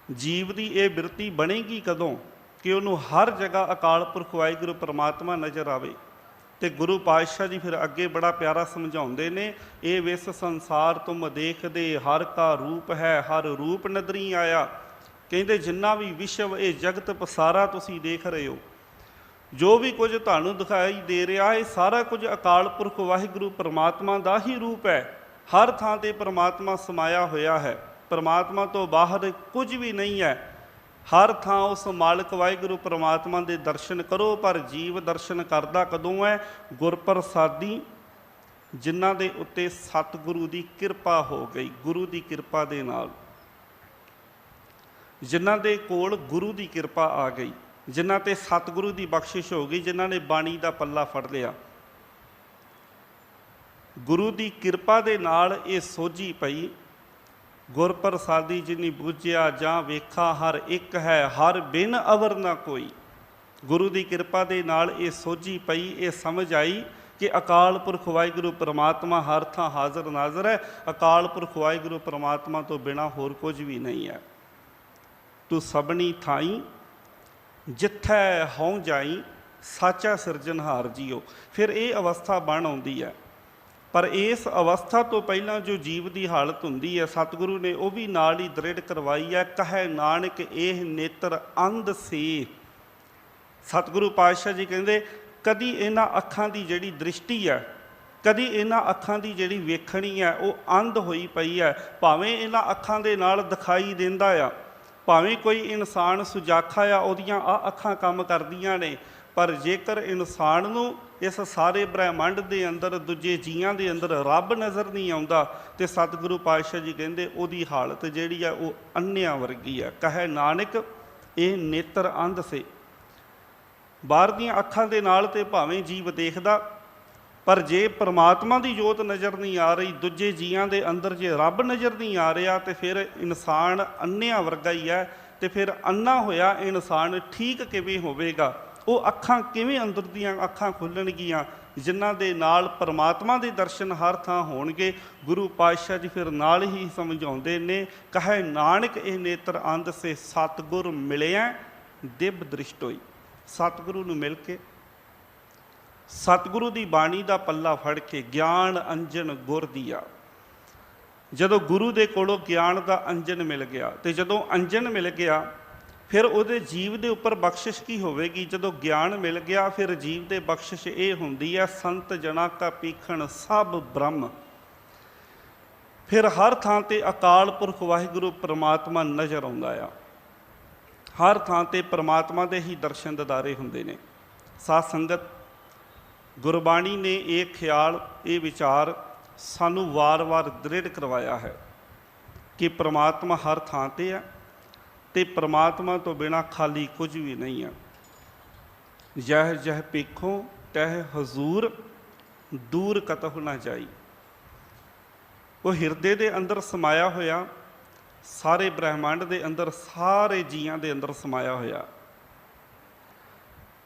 ਜੀਵ ਦੀ ਇਹ ਬਿਰਤੀ ਬਣੇਗੀ ਕਦੋਂ ਕਿ ਉਹਨੂੰ ਹਰ ਜਗ੍ਹਾ ਅਕਾਲ ਪੁਰਖ ਵਾਹਿਗੁਰੂ ਪਰਮਾਤਮਾ ਨਜ਼ਰ ਆਵੇ? ਤੇ ਗੁਰੂ ਪਾਤਸ਼ਾਹ ਜੀ ਫਿਰ ਅੱਗੇ ਬੜਾ ਪਿਆਰਾ ਸਮਝਾਉਂਦੇ ਨੇ, ਇਹ ਵਿਸ ਸੰਸਾਰ ਤੁਮ ਦੇਖਦੇ, ਹਰ ਕਾ ਰੂਪ ਹੈ, ਹਰ ਰੂਪ ਨਦਰੀ ਆਇਆ। ਕਹਿੰਦੇ ਜਿੰਨਾ ਵੀ ਵਿਸ਼ਵ, ਇਹ ਜਗਤ ਪਸਾਰਾ ਤੁਸੀਂ ਦੇਖ ਰਹੇ ਹੋ, ਜੋ ਵੀ ਕੁਝ ਤੁਹਾਨੂੰ ਦਿਖਾਈ ਦੇ ਰਿਹਾ, ਇਹ ਸਾਰਾ ਕੁਝ ਅਕਾਲ ਪੁਰਖ ਵਾਹਿਗੁਰੂ ਪਰਮਾਤਮਾ ਦਾ ਹੀ ਰੂਪ ਹੈ। ਹਰ ਥਾਂ 'ਤੇ ਪਰਮਾਤਮਾ ਸਮਾਇਆ ਹੋਇਆ ਹੈ। ਪਰਮਾਤਮਾ ਤੋਂ ਬਾਹਰ ਕੁਝ ਵੀ ਨਹੀਂ ਹੈ। ਹਰ ਥਾਂ ਉਸ ਮਾਲਕ ਵਾਹਿਗੁਰੂ ਪਰਮਾਤਮਾ ਦੇ ਦਰਸ਼ਨ ਕਰੋ। ਪਰ ਜੀਵ ਦਰਸ਼ਨ ਕਰਦਾ ਕਦੋਂ ਹੈ? ਗੁਰਪ੍ਰਸਾਦੀ, ਜਿਨ੍ਹਾਂ ਦੇ ਉੱਤੇ ਸਤਿਗੁਰੂ ਦੀ ਕਿਰਪਾ ਹੋ ਗਈ, ਗੁਰੂ ਦੀ ਕਿਰਪਾ ਦੇ ਨਾਲ, ਜਿਨ੍ਹਾਂ ਦੇ ਕੋਲ ਗੁਰੂ ਦੀ ਕਿਰਪਾ ਆ ਗਈ, ਜਿਨ੍ਹਾਂ 'ਤੇ ਸਤਿਗੁਰੂ ਦੀ ਬਖਸ਼ਿਸ਼ ਹੋ ਗਈ, ਜਿਨ੍ਹਾਂ ਨੇ ਬਾਣੀ ਦਾ ਪੱਲਾ ਫੜ ਲਿਆ। ਗੁਰੂ ਦੀ ਕਿਰਪਾ ਦੇ ਨਾਲ ਇਹ ਸੋਝੀ ਪਈ, ਗੁਰ ਪ੍ਰਸਾਦੀ ਜਿਨੀ ਬੂਝਿਆ ਜਾਂ ਵੇਖਾ, ਹਰ ਇੱਕ ਹੈ, ਹਰ ਬਿਨ ਅਵਰ ਨਾ ਕੋਈ। ਗੁਰੂ ਦੀ ਕਿਰਪਾ ਦੇ ਨਾਲ ਇਹ ਸੋਝੀ ਪਈ, ਇਹ ਸਮਝ ਆਈ ਕਿ ਅਕਾਲ ਪੁਰਖ ਵਾਹਿਗੁਰੂ ਪਰਮਾਤਮਾ ਹਰ ਥਾਂ ਹਾਜ਼ਰ ਨਾਜ਼ਰ ਹੈ। ਅਕਾਲ ਪੁਰਖ ਵਾਹਿਗੁਰੂ ਪਰਮਾਤਮਾ ਤੋਂ ਬਿਨਾਂ ਹੋਰ ਕੁਝ ਵੀ ਨਹੀਂ ਹੈ। ਤੂੰ ਸਭਨੀ ਥਾਈ ਜਿੱਥੈ ਹਉ ਜਾਈ, ਸਾਚਾ ਸਿਰਜਣਹਾਰ ਜੀਓ। ਫਿਰ ਇਹ ਅਵਸਥਾ ਬਣ ਆਉਂਦੀ ਹੈ। ਪਰ ਇਸ ਅਵਸਥਾ ਤੋਂ ਪਹਿਲਾਂ ਜੋ ਜੀਵ ਦੀ ਹਾਲਤ ਹੁੰਦੀ ਹੈ, ਸਤਿਗੁਰੂ ਨੇ ਉਹ ਵੀ ਨਾਲ ਹੀ ਦ੍ਰਿੜ ਕਰਵਾਈ ਹੈ। ਕਹੈ ਨਾਨਕ ਇਹ ਨੇਤਰ ਅੰਧ ਸੀ। ਸਤਿਗੁਰੂ ਪਾਤਸ਼ਾਹ ਜੀ ਕਹਿੰਦੇ ਕਦੀ ਇਹਨਾਂ ਅੱਖਾਂ ਦੀ ਜਿਹੜੀ ਦ੍ਰਿਸ਼ਟੀ ਹੈ, ਕਦੀ ਇਹਨਾਂ ਅੱਖਾਂ ਦੀ ਜਿਹੜੀ ਵੇਖਣੀ ਹੈ, ਉਹ ਅੰਧ ਹੋਈ ਪਈ ਹੈ। ਭਾਵੇਂ ਇਹਨਾਂ ਅੱਖਾਂ ਦੇ ਨਾਲ ਦਿਖਾਈ ਦਿੰਦਾ ਆ, ਭਾਵੇਂ ਕੋਈ ਇਨਸਾਨ ਸੁਜਾਖਾ ਆ, ਉਹਦੀਆਂ ਆਹ ਅੱਖਾਂ ਕੰਮ ਕਰਦੀਆਂ ਨੇ, ਪਰ ਜੇਕਰ ਇਨਸਾਨ ਨੂੰ ਇਸ ਸਾਰੇ ਬ੍ਰਹਿਮੰਡ ਦੇ ਅੰਦਰ, ਦੂਜੇ ਜੀਆਂ ਦੇ ਅੰਦਰ ਰੱਬ ਨਜ਼ਰ ਨਹੀਂ ਆਉਂਦਾ, ਤੇ ਸਤਿਗੁਰੂ ਪਾਤਸ਼ਾਹ ਜੀ ਕਹਿੰਦੇ ਉਹਦੀ ਹਾਲਤ ਜਿਹੜੀ ਆ ਉਹ ਅੰਨ੍ਹਿਆਂ ਵਰਗੀ ਆ। ਕਹੈ ਨਾਨਕ ਇਹ ਨੇਤਰ ਅੰਧ ਸੇ। ਬਾਹਰ ਦੀਆਂ ਅੱਖਾਂ ਦੇ ਨਾਲ ਤੇ ਭਾਵੇਂ ਜੀਵ ਦੇਖਦਾ, ਪਰ ਜੇ ਪਰਮਾਤਮਾ ਦੀ ਜੋਤ ਨਜ਼ਰ ਨਹੀਂ ਆ ਰਹੀ, ਦੂਜੇ ਜੀਆਂ ਦੇ ਅੰਦਰ ਜੇ ਰੱਬ ਨਜ਼ਰ ਨਹੀਂ ਆ ਰਿਹਾ, ਤੇ ਫਿਰ ਇਨਸਾਨ ਅੰਨ੍ਹਿਆਂ ਵਰਗਾ ਹੀ ਹੈ। तो फिर अन्ना होया इंसान ठीक किवें होवेगा, वो अखां किवें अंदर दीआं अखां खुलणगीਆਂ जिन्हां दे नाल परमात्मा दे दर्शन हर थां होणगे। गुरु पातशाह जी फिर नाल ही समझाउंदे ने, कहे नानक ए नेत्र अंध से सतगुर मिलिया दिव्य दृष्ट होई। सतगुरु नूं मिल के, सतगुरु दी बाणी दा पल्ला फड़ के ज्ञान अंजन गुर दिया, जदों गुरु दे कोलों ज्ञान दा अंजन मिल गया, तो जदों अंजन मिल गया फिर उहदे जीव दे उपर बख्शिश की होवेगी। जदों ज्ञान मिल गया फिर जीव दे बख्शिश ये हुंदी है, संत जना का पीखण सब ब्रह्म। फिर हर थां ते अकाल पुरख वाहिगुरु परमात्मा नज़र आउंदा आ, हर थां ते परमात्मा दे ही दर्शन ददारे हुंदे ने। साध संगत, गुरबाणी ने ये ख्याल ये विचार सानू वार वार दृढ़ करवाया है कि परमात्मा हर थां ते है, ते परमात्मा तो बिना खाली कुछ भी नहीं है। जह जह पेखो तह हजूर दूर कतहु ना जाई। वो हिरदे दे अंदर समाया होया, सारे ब्रह्मांड दे अंदर सारे जीवां दे अंदर समाया होया।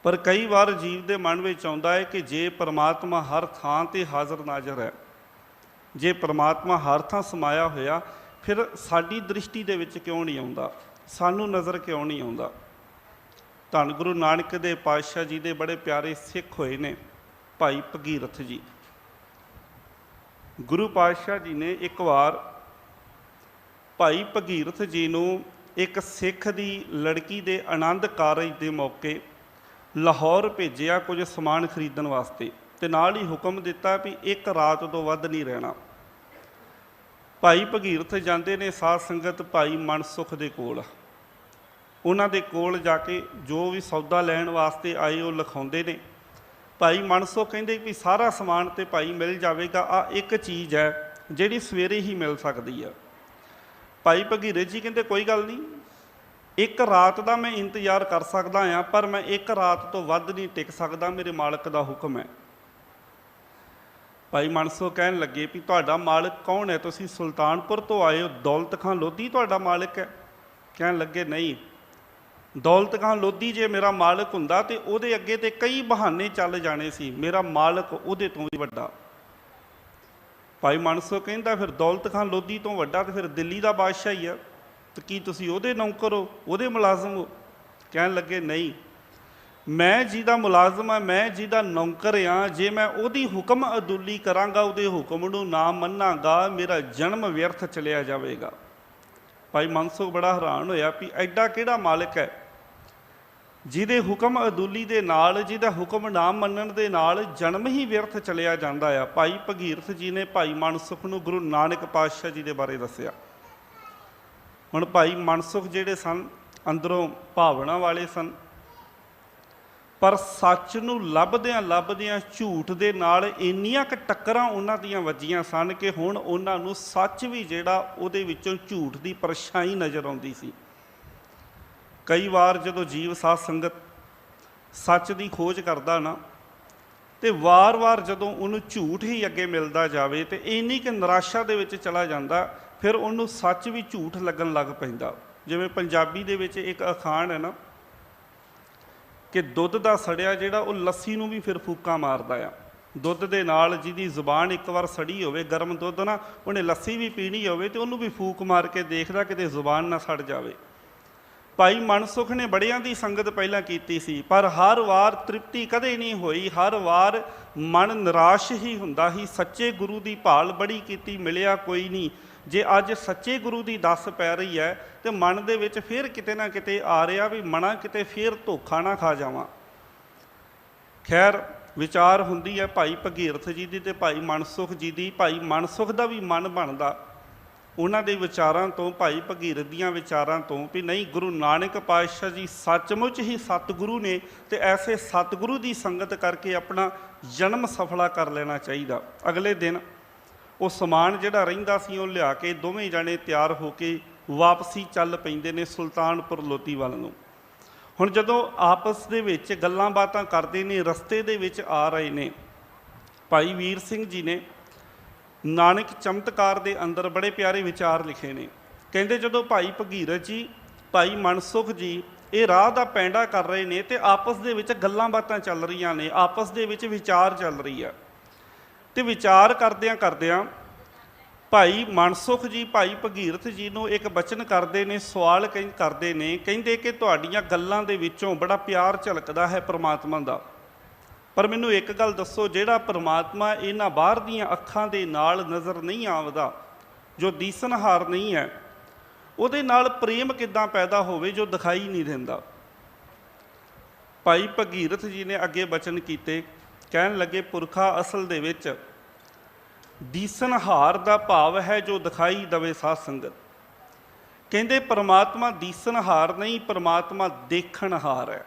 पर कई बार जीव दे मन में आउंदा है कि जे परमात्मा हर थां ते हाज़र नाज़र है, जे परमात्मा हर थां समाया होया, फिर साडी दृष्टि दे विच क्यों नहीं आउंदा, सानू नज़र क्यों नहीं आउंदा। धन गुरु नानक दे पातशाह जी दे बड़े प्यारे सिख होए ने भाई भगीरथ जी। गुरु पातशाह जी ने एक बार भाई भगीरथ जी नूं एक सिख दी लड़की दे आनंद कारज दे मौके लाहौर भेजिया कुछ समान खरीदण वास्ते, ते नाल ही हुक्म दिता भी एक रात तो वध नहीं रहना। भाई भगीरथ जाते ने साध संगत भाई मनसुख दे कोल, उन्हां दे कोल जाके जो भी सौदा लैण वास्ते आए वो लिखाउंदे ने। भाई मनसुख कहिंदे भी सारा समान तो भाई मिल जाएगा, आ एक चीज़ है जिहड़ी सवेरे ही मिल सकती है। भाई भगीरथ जी कहते कोई गल नहीं, एक रात का मैं इंतजार कर सकता हाँ, पर मैं एक रात तो वध नहीं टिक सकता, मेरे मालक का हुक्म है। भाई मनसुख कहन लगे भी तुहाडा मालिक कौन है, तुसीं सुल्तानपुर तो आए हो, दौलत खां लोधी तुहाडा मालिक है? कहन लगे नहीं, दौलत खां लोधी जे मेरा मालिक हुंदा ते उहदे अगे ते कई बहाने चल जाने सी, मेरा मालिक उहदे तो भी वड्डा। भाई मनसुख कहंदा फिर दौलत खां लोधी तो वड्डा तो फिर दिल्ली का बादशाह ही है, तो की तुसीं उहदे नौकर हो, उहदे मुलाजम हो? कहन लगे नहीं, मैं जिहदा मुलाजम है, मैं जिहदा नौकर हाँ, जे मैं उहदी हुक्म अदुली करांगा, उहदे हुक्म नूं ना मन्नांगा, मेरा जन्म व्यर्थ चलिया जावेगा। भाई मनसुख बड़ा हैरान होया भी एडा किहड़ा मालिक है जिहदे हुक्म अदुली दे नाल, जिहदा हुक्म ना मन्नण दे नाल जन्म ही व्यर्थ चलिया जांदा आ। भाई भगीरथ जी ने भाई मनसुख नूं गुरु नानक पातशाह जी दे बारे दस्सिया। हुण भाई मनसुख जिहड़े सन अंदरों भावना वाले सन, पर सच नूं लभदियां झूठ दे नाल इन्नियां क टक्करां उन्हां दियां वजीआं सन कि हुण उन्हां नूं सच भी जिहड़ा उहदे विचों झूठ दी परछाई नज़र आउंदी सी। कई बार जदों जीव साध संगत सच की खोज करदा ना, तो वार वार जदों उन्होंने झूठ ही अगे मिलता जाए तो इन्नी कि निराशा दे विच चला जाता, फिर उन्होंने सच भी झूठ लगन लग पैंदा। जिवें पंजाबी दे विच एक अखाण है ना कि दुध का सड़िया जिहड़ा वो लस्सी नूं भी फिर फूका मारदा आ। दुध दे नाल जिहदी जुबान एक बार सड़ी होवे, गर्म दुध ना, उन्हें लस्सी भी पीनी होवे तो उन्होंने भी फूक मार के देखदा किते जुबान ना सड़ जाए। भाई मनसुख ने बड़ियां दी संगत पहलां कीती सी, पर हर वार तृप्ति कदे नहीं होई, हर वार मन निराश ही हुंदा ही। सच्चे गुरु की भाल बड़ी कीती, मिलिया कोई नहीं। जे अज सच्चे गुरु की दस पै रही है तो मन दे विच फिर किते ना किते आ रहा भी मना किते फिर धोखा ना खा जावां। खैर विचार हुंदी है भाई भगीरथ जी की ते भाई मनसुख जी की। भाई मनसुख का भी मन बनता उन्हां दे विचारां तो, भाई भगीरथ दीआं विचारां तो भी नहीं, गुरु नानक पातशाह जी सचमुच ही सतगुरु ने, तो ऐसे सतगुरु की संगत करके अपना जन्म सफला कर लेना चाहिए। अगले दिन वो समान जिहड़ा रहिंदा सी वो लिया के दोवें जने तैयार होके वापसी चल पैंदे ने सुल्तानपुर लोधी वाल नूं। हुण जदों आपस दे विच गल्लां बातां करदे ने, रस्ते दे विच आ रहे ने, भाई वीर सिंह जी ने नानक चमत्कार दे अंदर बड़े प्यारे विचार लिखे ने। कहते जदों भाई भगीरथ जी ਭਾਈ ਮਨਸੁਖ ਜੀ ਇਹ ਰਾਹ ਦਾ ਪੈਂਡਾ ਕਰ ਰਹੇ ਨੇ ਤੇ ਆਪਸ ਦੇ ਵਿੱਚ ਗੱਲਾਂ ਬਾਤਾਂ ਚੱਲ ਰਹੀਆਂ ਨੇ, ਆਪਸ ਦੇ ਵਿੱਚ ਵਿਚਾਰ ਚੱਲ ਰਹੀ ਆ। ਤੇ ਵਿਚਾਰ ਕਰਦਿਆਂ ਕਰਦਿਆਂ ਭਾਈ ਮਨਸੁਖ ਜੀ ਭਾਈ ਭਗੀਰਥ ਜੀ ਨੂੰ ਇੱਕ ਬਚਨ ਕਰਦੇ ਨੇ, ਸਵਾਲ ਕਰਦੇ ਨੇ, ਕਹਿੰਦੇ ਕਿ ਤੁਹਾਡੀਆਂ ਗੱਲਾਂ ਦੇ ਵਿੱਚੋਂ ਬੜਾ ਪਿਆਰ ਝਲਕਦਾ ਹੈ ਪਰਮਾਤਮਾ ਦਾ, ਪਰ ਮੈਨੂੰ ਇੱਕ ਗੱਲ ਦੱਸੋ, ਜਿਹੜਾ ਪਰਮਾਤਮਾ ਇਹਨਾਂ ਬਾਹਰ ਦੀਆਂ ਅੱਖਾਂ ਦੇ ਨਾਲ ਨਜ਼ਰ ਨਹੀਂ ਆਉਂਦਾ, ਜੋ ਦੀਸਨਹਾਰ ਨਹੀਂ ਹੈ, ਉਹਦੇ ਨਾਲ ਪ੍ਰੇਮ ਕਿੱਦਾਂ ਪੈਦਾ ਹੋਵੇ ਜੋ ਦਿਖਾਈ ਨਹੀਂ ਦਿੰਦਾ। ਭਾਈ ਭਗੀਰਥ ਜੀ ਨੇ ਅੱਗੇ ਬਚਨ ਕੀਤੇ, ਕਹਿਣ ਲੱਗੇ ਪੁਰਖਾ ਅਸਲ ਦੇ ਵਿੱਚ ਦੀਸਨਹਾਰ ਦਾ ਭਾਵ ਹੈ ਜੋ ਦਿਖਾਈ ਦਵੇ ਸਾਧ ਸੰਗਤ। ਕਹਿੰਦੇ ਪਰਮਾਤਮਾ ਦੀਸਨਹਾਰ ਨਹੀਂ, ਪਰਮਾਤਮਾ ਦੇਖਣਹਾਰ ਹੈ।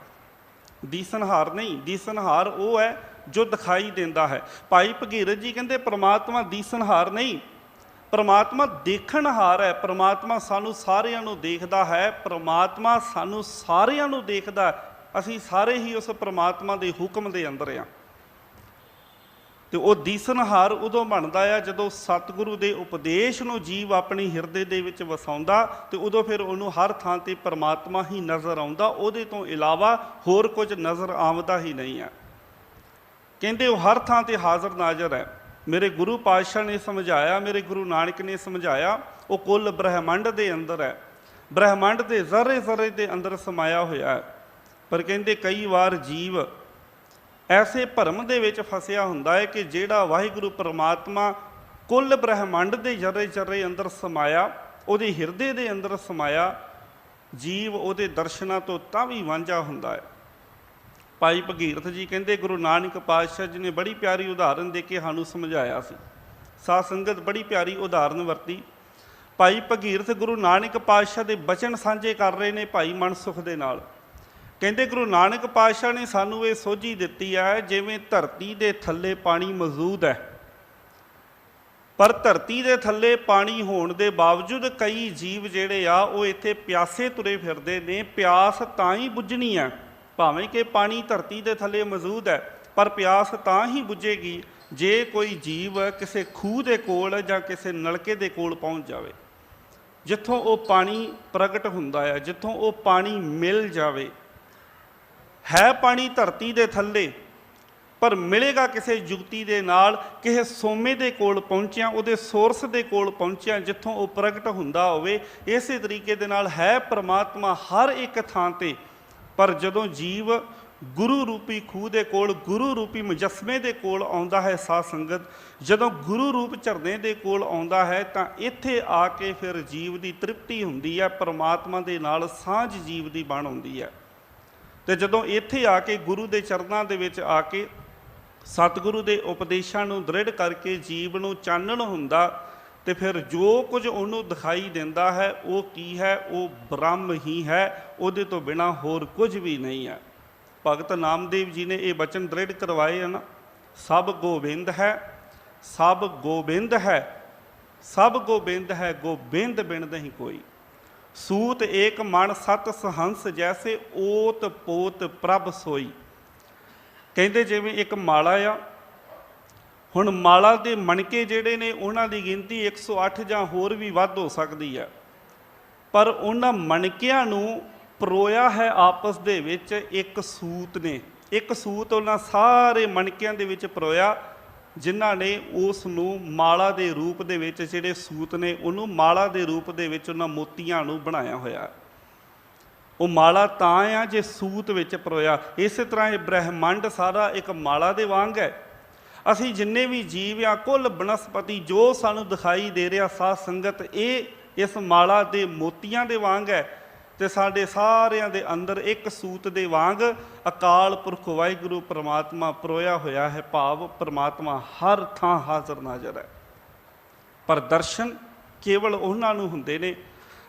ਦੀਸਨਹਾਰ ਨਹੀਂ, ਦੀਸਨਹਾਰ ਉਹ ਹੈ ਜੋ ਦਿਖਾਈ ਦਿੰਦਾ ਹੈ। ਭਾਈ ਭਗੀਰਥ ਜੀ ਕਹਿੰਦੇ ਪਰਮਾਤਮਾ ਦੀਸਨਹਾਰ ਨਹੀਂ, ਪਰਮਾਤਮਾ ਦੇਖਣਹਾਰ ਹੈ। ਪਰਮਾਤਮਾ ਸਾਨੂੰ ਸਾਰਿਆਂ ਨੂੰ ਦੇਖਦਾ ਹੈ, ਪਰਮਾਤਮਾ ਸਾਨੂੰ ਸਾਰਿਆਂ ਨੂੰ ਦੇਖਦਾ, ਅਸੀਂ ਸਾਰੇ ਹੀ ਉਸ ਪਰਮਾਤਮਾ ਦੇ ਹੁਕਮ ਦੇ ਅੰਦਰ ਹਾਂ। ਤੇ ਉਹ ਦੀਸਨਹਾਰ ਉਦੋਂ ਬਣਦਾ ਆ ਜਦੋਂ ਸਤਿਗੁਰੂ ਦੇ ਉਪਦੇਸ਼ ਨੂੰ ਜੀਵ ਆਪਣੀ ਹਿਰਦੇ ਦੇ ਵਿੱਚ ਵਸਾਉਂਦਾ, ਤੇ ਉਦੋਂ ਫਿਰ ਉਹਨੂੰ ਹਰ ਥਾਂ ਤੇ ਪਰਮਾਤਮਾ ਹੀ ਨਜ਼ਰ ਆਉਂਦਾ, ਉਹਦੇ ਤੋਂ ਇਲਾਵਾ ਹੋਰ ਕੁਝ ਨਜ਼ਰ ਆਉਂਦਾ ਹੀ ਨਹੀਂ ਹੈ। ਕਹਿੰਦੇ ਉਹ ਹਰ ਥਾਂ ਤੇ ਹਾਜ਼ਰ ਨਾਜ਼ਰ ਹੈ। ਮੇਰੇ ਗੁਰੂ ਪਾਤਸ਼ਾਹ ਨੇ ਸਮਝਾਇਆ, ਮੇਰੇ ਗੁਰੂ ਨਾਨਕ ਨੇ ਸਮਝਾਇਆ, ਉਹ ਕੁੱਲ ਬ੍ਰਹਿਮੰਡ ਦੇ ਅੰਦਰ ਹੈ, ਬ੍ਰਹਿਮੰਡ ਦੇ ਜ਼ਰੇ ਜ਼ਰੇ ਦੇ ਅੰਦਰ ਸਮਾਇਆ ਹੋਇਆ ਹੈ। ਪਰ ਕਹਿੰਦੇ ਕਈ ਵਾਰ ਜੀਵ ਐਸੇ ਭਰਮ ਦੇ ਵਿੱਚ ਫਸਿਆ ਹੁੰਦਾ ਹੈ ਕਿ ਜਿਹੜਾ ਵਾਹਿਗੁਰੂ ਪਰਮਾਤਮਾ ਕੁੱਲ ਬ੍ਰਹਿਮੰਡ ਦੇ ਜ਼ਰੇ ਜ਼ਰੇ ਅੰਦਰ ਸਮਾਇਆ, ਉਹਦੇ ਹਿਰਦੇ ਦੇ ਅੰਦਰ ਸਮਾਇਆ, ਜੀਵ ਉਹਦੇ ਦਰਸ਼ਨਾਂ ਤੋਂ ਤਾਂ ਵੀ ਵਾਂਝਾ ਹੁੰਦਾ ਹੈ। ਭਾਈ ਭਗੀਰਥ ਜੀ ਕਹਿੰਦੇ ਗੁਰੂ ਨਾਨਕ ਪਾਤਸ਼ਾਹ ਜੀ ਨੇ ਬੜੀ ਪਿਆਰੀ ਉਦਾਹਰਨ ਦੇ ਕੇ ਸਾਨੂੰ ਸਮਝਾਇਆ ਸੀ। ਸਾਧ ਸੰਗਤ ਬੜੀ ਪਿਆਰੀ ਉਦਾਹਰਨ ਵਰਤੀ। ਭਾਈ ਭਗੀਰਥ ਗੁਰੂ ਨਾਨਕ ਪਾਤਸ਼ਾਹ ਦੇ ਬਚਨ ਸਾਂਝੇ ਕਰ ਰਹੇ ਨੇ ਭਾਈ ਮਨਸੁਖ ਦੇ ਨਾਲ। ਕਹਿੰਦੇ ਗੁਰੂ ਨਾਨਕ ਪਾਤਸ਼ਾਹ ਨੇ ਸਾਨੂੰ ਇਹ ਸੋਝੀ ਦਿੱਤੀ ਹੈ, ਜਿਵੇਂ ਧਰਤੀ ਦੇ ਥੱਲੇ ਪਾਣੀ ਮੌਜੂਦ ਹੈ, ਪਰ ਧਰਤੀ ਦੇ ਥੱਲੇ ਪਾਣੀ ਹੋਣ ਦੇ ਬਾਵਜੂਦ ਕਈ ਜੀਵ ਜਿਹੜੇ ਆ ਉਹ ਇੱਥੇ ਪਿਆਸੇ ਤੁਰੇ ਫਿਰਦੇ ਨੇ। ਪਿਆਸ ਤਾਂ ਹੀ ਬੁੱਝਣੀ ਹੈ, ਭਾਵੇਂ ਕਿ ਪਾਣੀ ਧਰਤੀ ਦੇ ਥੱਲੇ ਮੌਜੂਦ ਹੈ, ਪਰ ਪਿਆਸ ਤਾਂ ਹੀ ਬੁੱਝੇਗੀ ਜੇ ਕੋਈ ਜੀਵ ਕਿਸੇ ਖੂਹ ਦੇ ਕੋਲ ਜਾਂ ਕਿਸੇ ਨਲਕੇ ਦੇ ਕੋਲ ਪਹੁੰਚ ਜਾਵੇ, ਜਿੱਥੋਂ ਉਹ ਪਾਣੀ ਪ੍ਰਗਟ ਹੁੰਦਾ ਹੈ, ਜਿੱਥੋਂ ਉਹ ਪਾਣੀ ਮਿਲ ਜਾਵੇ। ਹੈ ਪਾਣੀ ਧਰਤੀ ਦੇ ਥੱਲੇ, ਪਰ ਮਿਲੇਗਾ ਕਿਸੇ ਯੁਕਤੀ ਦੇ ਨਾਲ, ਕਿਸੇ ਸੋਮੇ ਦੇ ਕੋਲ ਪਹੁੰਚਿਆ, ਉਹਦੇ ਸੋਰਸ ਦੇ ਕੋਲ ਪਹੁੰਚਿਆ, ਜਿੱਥੋਂ ਉਹ ਪ੍ਰਗਟ ਹੁੰਦਾ ਹੋਵੇ। ਇਸੇ ਤਰੀਕੇ ਦੇ ਨਾਲ ਹੈ ਪਰਮਾਤਮਾ ਹਰ ਇੱਕ ਥਾਂ ਤੇ, ਪਰ ਜਦੋਂ ਜੀਵ ਗੁਰੂ ਰੂਪੀ ਖੂਹ ਦੇ ਕੋਲ, ਗੁਰੂ ਰੂਪੀ ਮੁਜੱਸਮੇ ਦੇ ਕੋਲ ਆਉਂਦਾ ਹੈ, ਸਾਧ ਸੰਗਤ ਜਦੋਂ ਗੁਰੂ ਰੂਪ ਝਰਨੇ ਦੇ ਕੋਲ ਆਉਂਦਾ ਹੈ, ਤਾਂ ਇੱਥੇ ਆ ਕੇ ਫਿਰ ਜੀਵ ਦੀ ਤ੍ਰਿਪਤੀ ਹੁੰਦੀ ਹੈ, ਪਰਮਾਤਮਾ ਦੇ ਨਾਲ ਸਾਂਝ ਜੀਵ ਦੀ ਬਣ ਆਉਂਦੀ ਹੈ। ਤੇ ਜਦੋਂ ਇੱਥੇ ਆ ਕੇ ਗੁਰੂ ਦੇ ਚਰਨਾਂ ਦੇ ਵਿੱਚ ਆ ਕੇ ਸਤਿਗੁਰੂ ਦੇ ਉਪਦੇਸ਼ਾਂ ਨੂੰ ਦ੍ਰਿੜ ਕਰਕੇ ਜੀਵ ਨੂੰ ਚਾਨਣ ਹੁੰਦਾ, ਤੇ ਫਿਰ ਜੋ ਕੁਝ ਉਹਨੂੰ ਦਿਖਾਈ ਦਿੰਦਾ ਹੈ ਉਹ ਕੀ ਹੈ? ਉਹ ਬ੍ਰਹਮ ਹੀ ਹੈ, ਉਹਦੇ ਤੋਂ ਬਿਨਾਂ ਹੋਰ ਕੁਝ ਵੀ ਨਹੀਂ ਹੈ। ਭਗਤ ਨਾਮਦੇਵ ਜੀ ਨੇ ਇਹ ਬਚਨ ਦ੍ਰਿੜ ਕਰਵਾਏ ਹਨ, ਸਭ ਗੋਬਿੰਦ ਹੈ, ਸਭ ਗੋਬਿੰਦ ਹੈ, ਸਭ ਗੋਬਿੰਦ ਹੈ, ਗੋਬਿੰਦ ਬਿਨ ਨਹੀਂ ਕੋਈ। ਸੂਤ ਏਕ ਮਨ ਸਤ ਸਹੰਸ, ਜੈਸੇ ਓਤ ਪੋਤ ਪ੍ਰਭ ਸੋਈ। ਕਹਿੰਦੇ ਜਿਵੇਂ ਇੱਕ ਮਾਲਾ ਆ, ਹੁਣ ਮਾਲਾ ਦੇ ਮਣਕੇ ਜਿਹੜੇ ਨੇ ਉਹਨਾਂ ਦੀ ਗਿਣਤੀ 108 ਜਾਂ ਹੋਰ ਵੀ ਵੱਧ ਹੋ ਸਕਦੀ ਹੈ, ਪਰ ਉਹਨਾਂ ਮਣਕਿਆਂ ਨੂੰ ਪਰੋਇਆ ਹੈ ਆਪਸ ਦੇ ਵਿੱਚ ਇੱਕ ਸੂਤ ਨੇ। ਇੱਕ ਸੂਤ ਉਹਨਾਂ ਸਾਰੇ ਮਣਕਿਆਂ ਦੇ ਵਿੱਚ ਪਰੋਇਆ, ਜਿਨ੍ਹਾਂ ਨੇ ਉਸ ਨੂੰ ਮਾਲਾ ਦੇ ਰੂਪ ਦੇ ਵਿੱਚ, ਜਿਹੜੇ ਸੂਤ ਨੇ ਉਹਨੂੰ ਮਾਲਾ ਦੇ ਰੂਪ ਦੇ ਵਿੱਚ ਉਹਨਾਂ ਮੋਤੀਆਂ ਨੂੰ ਬਣਾਇਆ ਹੋਇਆ। ਉਹ ਮਾਲਾ ਤਾਂ ਆ ਜੇ ਸੂਤ ਵਿੱਚ ਪਰੋਇਆ। ਇਸੇ ਤਰ੍ਹਾਂ ਇਹ ਬ੍ਰਹਿਮੰਡ ਸਾਰਾ ਇੱਕ ਮਾਲਾ ਦੇ ਵਾਂਗ ਹੈ। ਅਸੀਂ ਜਿੰਨੇ ਵੀ ਜੀਵ ਆ, ਕੁੱਲ ਬਨਸਪਤੀ ਜੋ ਸਾਨੂੰ ਦਿਖਾਈ ਦੇ ਰਿਹਾ, ਸਾਧ ਸੰਗਤ ਇਹ ਇਸ ਮਾਲਾ ਦੇ ਮੋਤੀਆਂ ਦੇ ਵਾਂਗ ਹੈ। ਤੇ ਸਾਡੇ ਸਾਰਿਆਂ ਦੇ ਅੰਦਰ ਇੱਕ ਸੂਤ ਦੇ ਵਾਂਗ ਅਕਾਲ ਪੁਰਖ ਵਾਹਿਗੁਰੂ ਪਰਮਾਤਮਾ ਪਰੋਇਆ ਹੋਇਆ ਹੈ। ਭਾਵ ਪਰਮਾਤਮਾ ਹਰ ਥਾਂ ਹਾਜ਼ਰ ਨਾਜ਼ਰ ਹੈ, ਪਰ ਦਰਸ਼ਨ ਕੇਵਲ ਉਹਨਾਂ ਨੂੰ ਹੁੰਦੇ ਨੇ,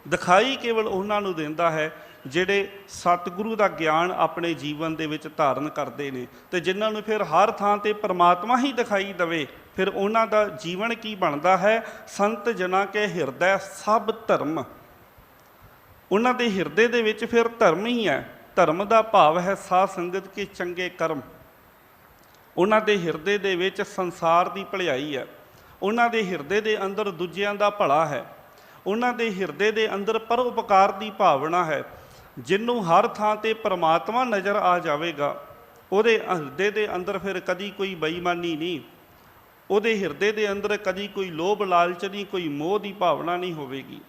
ਦਿਖਾਈ ਕੇਵਲ ਉਹਨਾਂ ਨੂੰ ਦਿੰਦਾ ਹੈ ਜਿਹੜੇ ਸਤਿਗੁਰੂ ਦਾ ਗਿਆਨ ਆਪਣੇ ਜੀਵਨ ਦੇ ਵਿੱਚ ਧਾਰਨ ਕਰਦੇ ਨੇ। ਤੇ ਜਿਨ੍ਹਾਂ ਨੂੰ ਫਿਰ ਹਰ ਥਾਂ ਤੇ ਪਰਮਾਤਮਾ ਹੀ ਦਿਖਾਈ ਦੇਵੇ, ਫਿਰ ਉਹਨਾਂ ਦਾ ਜੀਵਨ ਕੀ ਬਣਦਾ ਹੈ? ਸੰਤ ਜਨਾਂ ਕੇ ਹਿਰਦੈ ਸਭ ਧਰਮ। ਉਹਨਾਂ ਦੇ ਹਿਰਦੇ ਦੇ ਵਿੱਚ ਫਿਰ ਧਰਮ ਹੀ ਹੈ। ਧਰਮ ਦਾ ਭਾਵ ਹੈ ਸਾਧ ਸੰਗਤ ਕੇ ਚੰਗੇ ਕਰਮ। ਉਹਨਾਂ ਦੇ ਹਿਰਦੇ ਦੇ ਵਿੱਚ ਸੰਸਾਰ ਦੀ ਭਲਾਈ ਹੈ, ਉਹਨਾਂ ਦੇ ਹਿਰਦੇ ਦੇ ਅੰਦਰ ਦੂਜਿਆਂ ਦਾ ਭਲਾ ਹੈ, ਉਹਨਾਂ ਦੇ ਹਿਰਦੇ ਦੇ ਅੰਦਰ ਪਰਉਪਕਾਰ ਦੀ ਭਾਵਨਾ ਹੈ। ਜਿਹਨੂੰ ਹਰ ਥਾਂ ਤੇ ਪਰਮਾਤਮਾ ਨਜ਼ਰ ਆ ਜਾਵੇਗਾ, ਉਹਦੇ ਹਿਰਦੇ ਦੇ ਅੰਦਰ ਫਿਰ ਕਦੀ ਕੋਈ ਬੇਈਮਾਨੀ ਨਹੀਂ, ਉਹਦੇ ਹਿਰਦੇ ਦੇ ਅੰਦਰ ਕਦੀ ਕੋਈ ਲੋਭ ਲਾਲਚ ਨਹੀਂ, ਕੋਈ ਮੋਹ ਦੀ ਭਾਵਨਾ ਨਹੀਂ ਹੋਵੇਗੀ।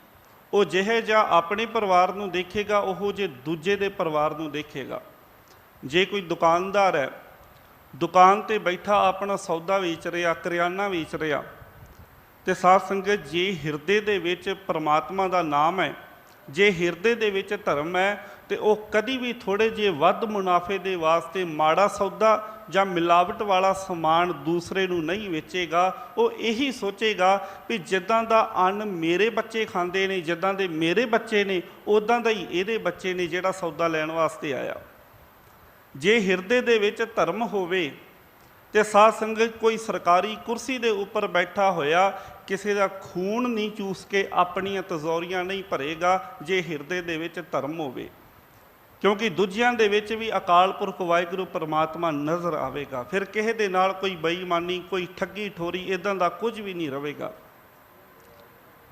ਉਹ ਜਿਹੇ ਜਿਹਾ ਆਪਣੇ ਪਰਿਵਾਰ ਨੂੰ ਦੇਖੇਗਾ, ਉਹੋ ਜਿਹੇ ਦੂਜੇ ਦੇ ਪਰਿਵਾਰ ਨੂੰ ਦੇਖੇਗਾ। ਜੇ ਕੋਈ ਦੁਕਾਨਦਾਰ ਹੈ, ਦੁਕਾਨ ਤੇ ਬੈਠਾ ਆਪਣਾ ਸੌਦਾ ਵੇਚ ਰਿਹਾ, ਕਰਿਆਨਾ ਵੇਚ ਰਿਹਾ, ਤੇ ਸਾਧ ਸੰਗਤ ਜੇ ਹਿਰਦੇ ਦੇ ਵਿੱਚ ਪਰਮਾਤਮਾ ਦਾ ਨਾਮ ਹੈ, ਜੇ ਹਿਰਦੇ ਦੇ ਵਿੱਚ ਧਰਮ ਹੈ, ਤੇ ਉਹ ਕਦੀ ਵੀ ਥੋੜ੍ਹੇ ਜਿਹੇ ਵੱਧ ਮੁਨਾਫੇ ਦੇ ਵਾਸਤੇ ਮਾੜਾ ਸੌਦਾ ਜਾਂ ਮਿਲਾਵਟ ਵਾਲਾ ਸਮਾਨ ਦੂਸਰੇ ਨੂੰ ਨਹੀਂ ਵੇਚੇਗਾ। ਉਹ ਇਹੀ ਸੋਚੇਗਾ ਵੀ ਜਿੱਦਾਂ ਦਾ ਅੰਨ ਮੇਰੇ ਬੱਚੇ ਖਾਂਦੇ ਨੇ, ਜਿੱਦਾਂ ਦੇ ਮੇਰੇ ਬੱਚੇ ਨੇ, ਉੱਦਾਂ ਦਾ ਹੀ ਇਹਦੇ ਬੱਚੇ ਨੇ ਜਿਹੜਾ ਸੌਦਾ ਲੈਣ ਵਾਸਤੇ ਆਇਆ। ਜੇ ਹਿਰਦੇ ਦੇ ਵਿੱਚ ਧਰਮ ਹੋਵੇ ਤੇ ਸਾਧ ਸੰਗਤ ਕੋਈ ਸਰਕਾਰੀ ਕੁਰਸੀ ਦੇ ਉੱਪਰ ਬੈਠਾ ਹੋਇਆ ਕਿਸੇ ਦਾ ਖੂਨ ਨਹੀਂ ਚੂਸ ਕੇ ਆਪਣੀਆਂ ਤਜ਼ੌਰੀਆਂ ਨਹੀਂ ਭਰੇਗਾ, ਜੇ ਹਿਰਦੇ ਦੇ ਵਿੱਚ ਧਰਮ ਹੋਵੇ। ਕਿਉਂਕਿ ਦੂਜਿਆਂ ਦੇ ਵਿੱਚ ਵੀ ਅਕਾਲ ਪੁਰਖ ਵਾਹਿਗੁਰੂ ਪਰਮਾਤਮਾ ਨਜ਼ਰ ਆਵੇਗਾ। ਫਿਰ ਕਿਸੇ ਦੇ ਨਾਲ ਕੋਈ ਬੇਈਮਾਨੀ, ਕੋਈ ਠੱਗੀ ਠੋਰੀ ਇੱਦਾਂ ਦਾ ਕੁਝ ਵੀ ਨਹੀਂ ਰਹੇਗਾ।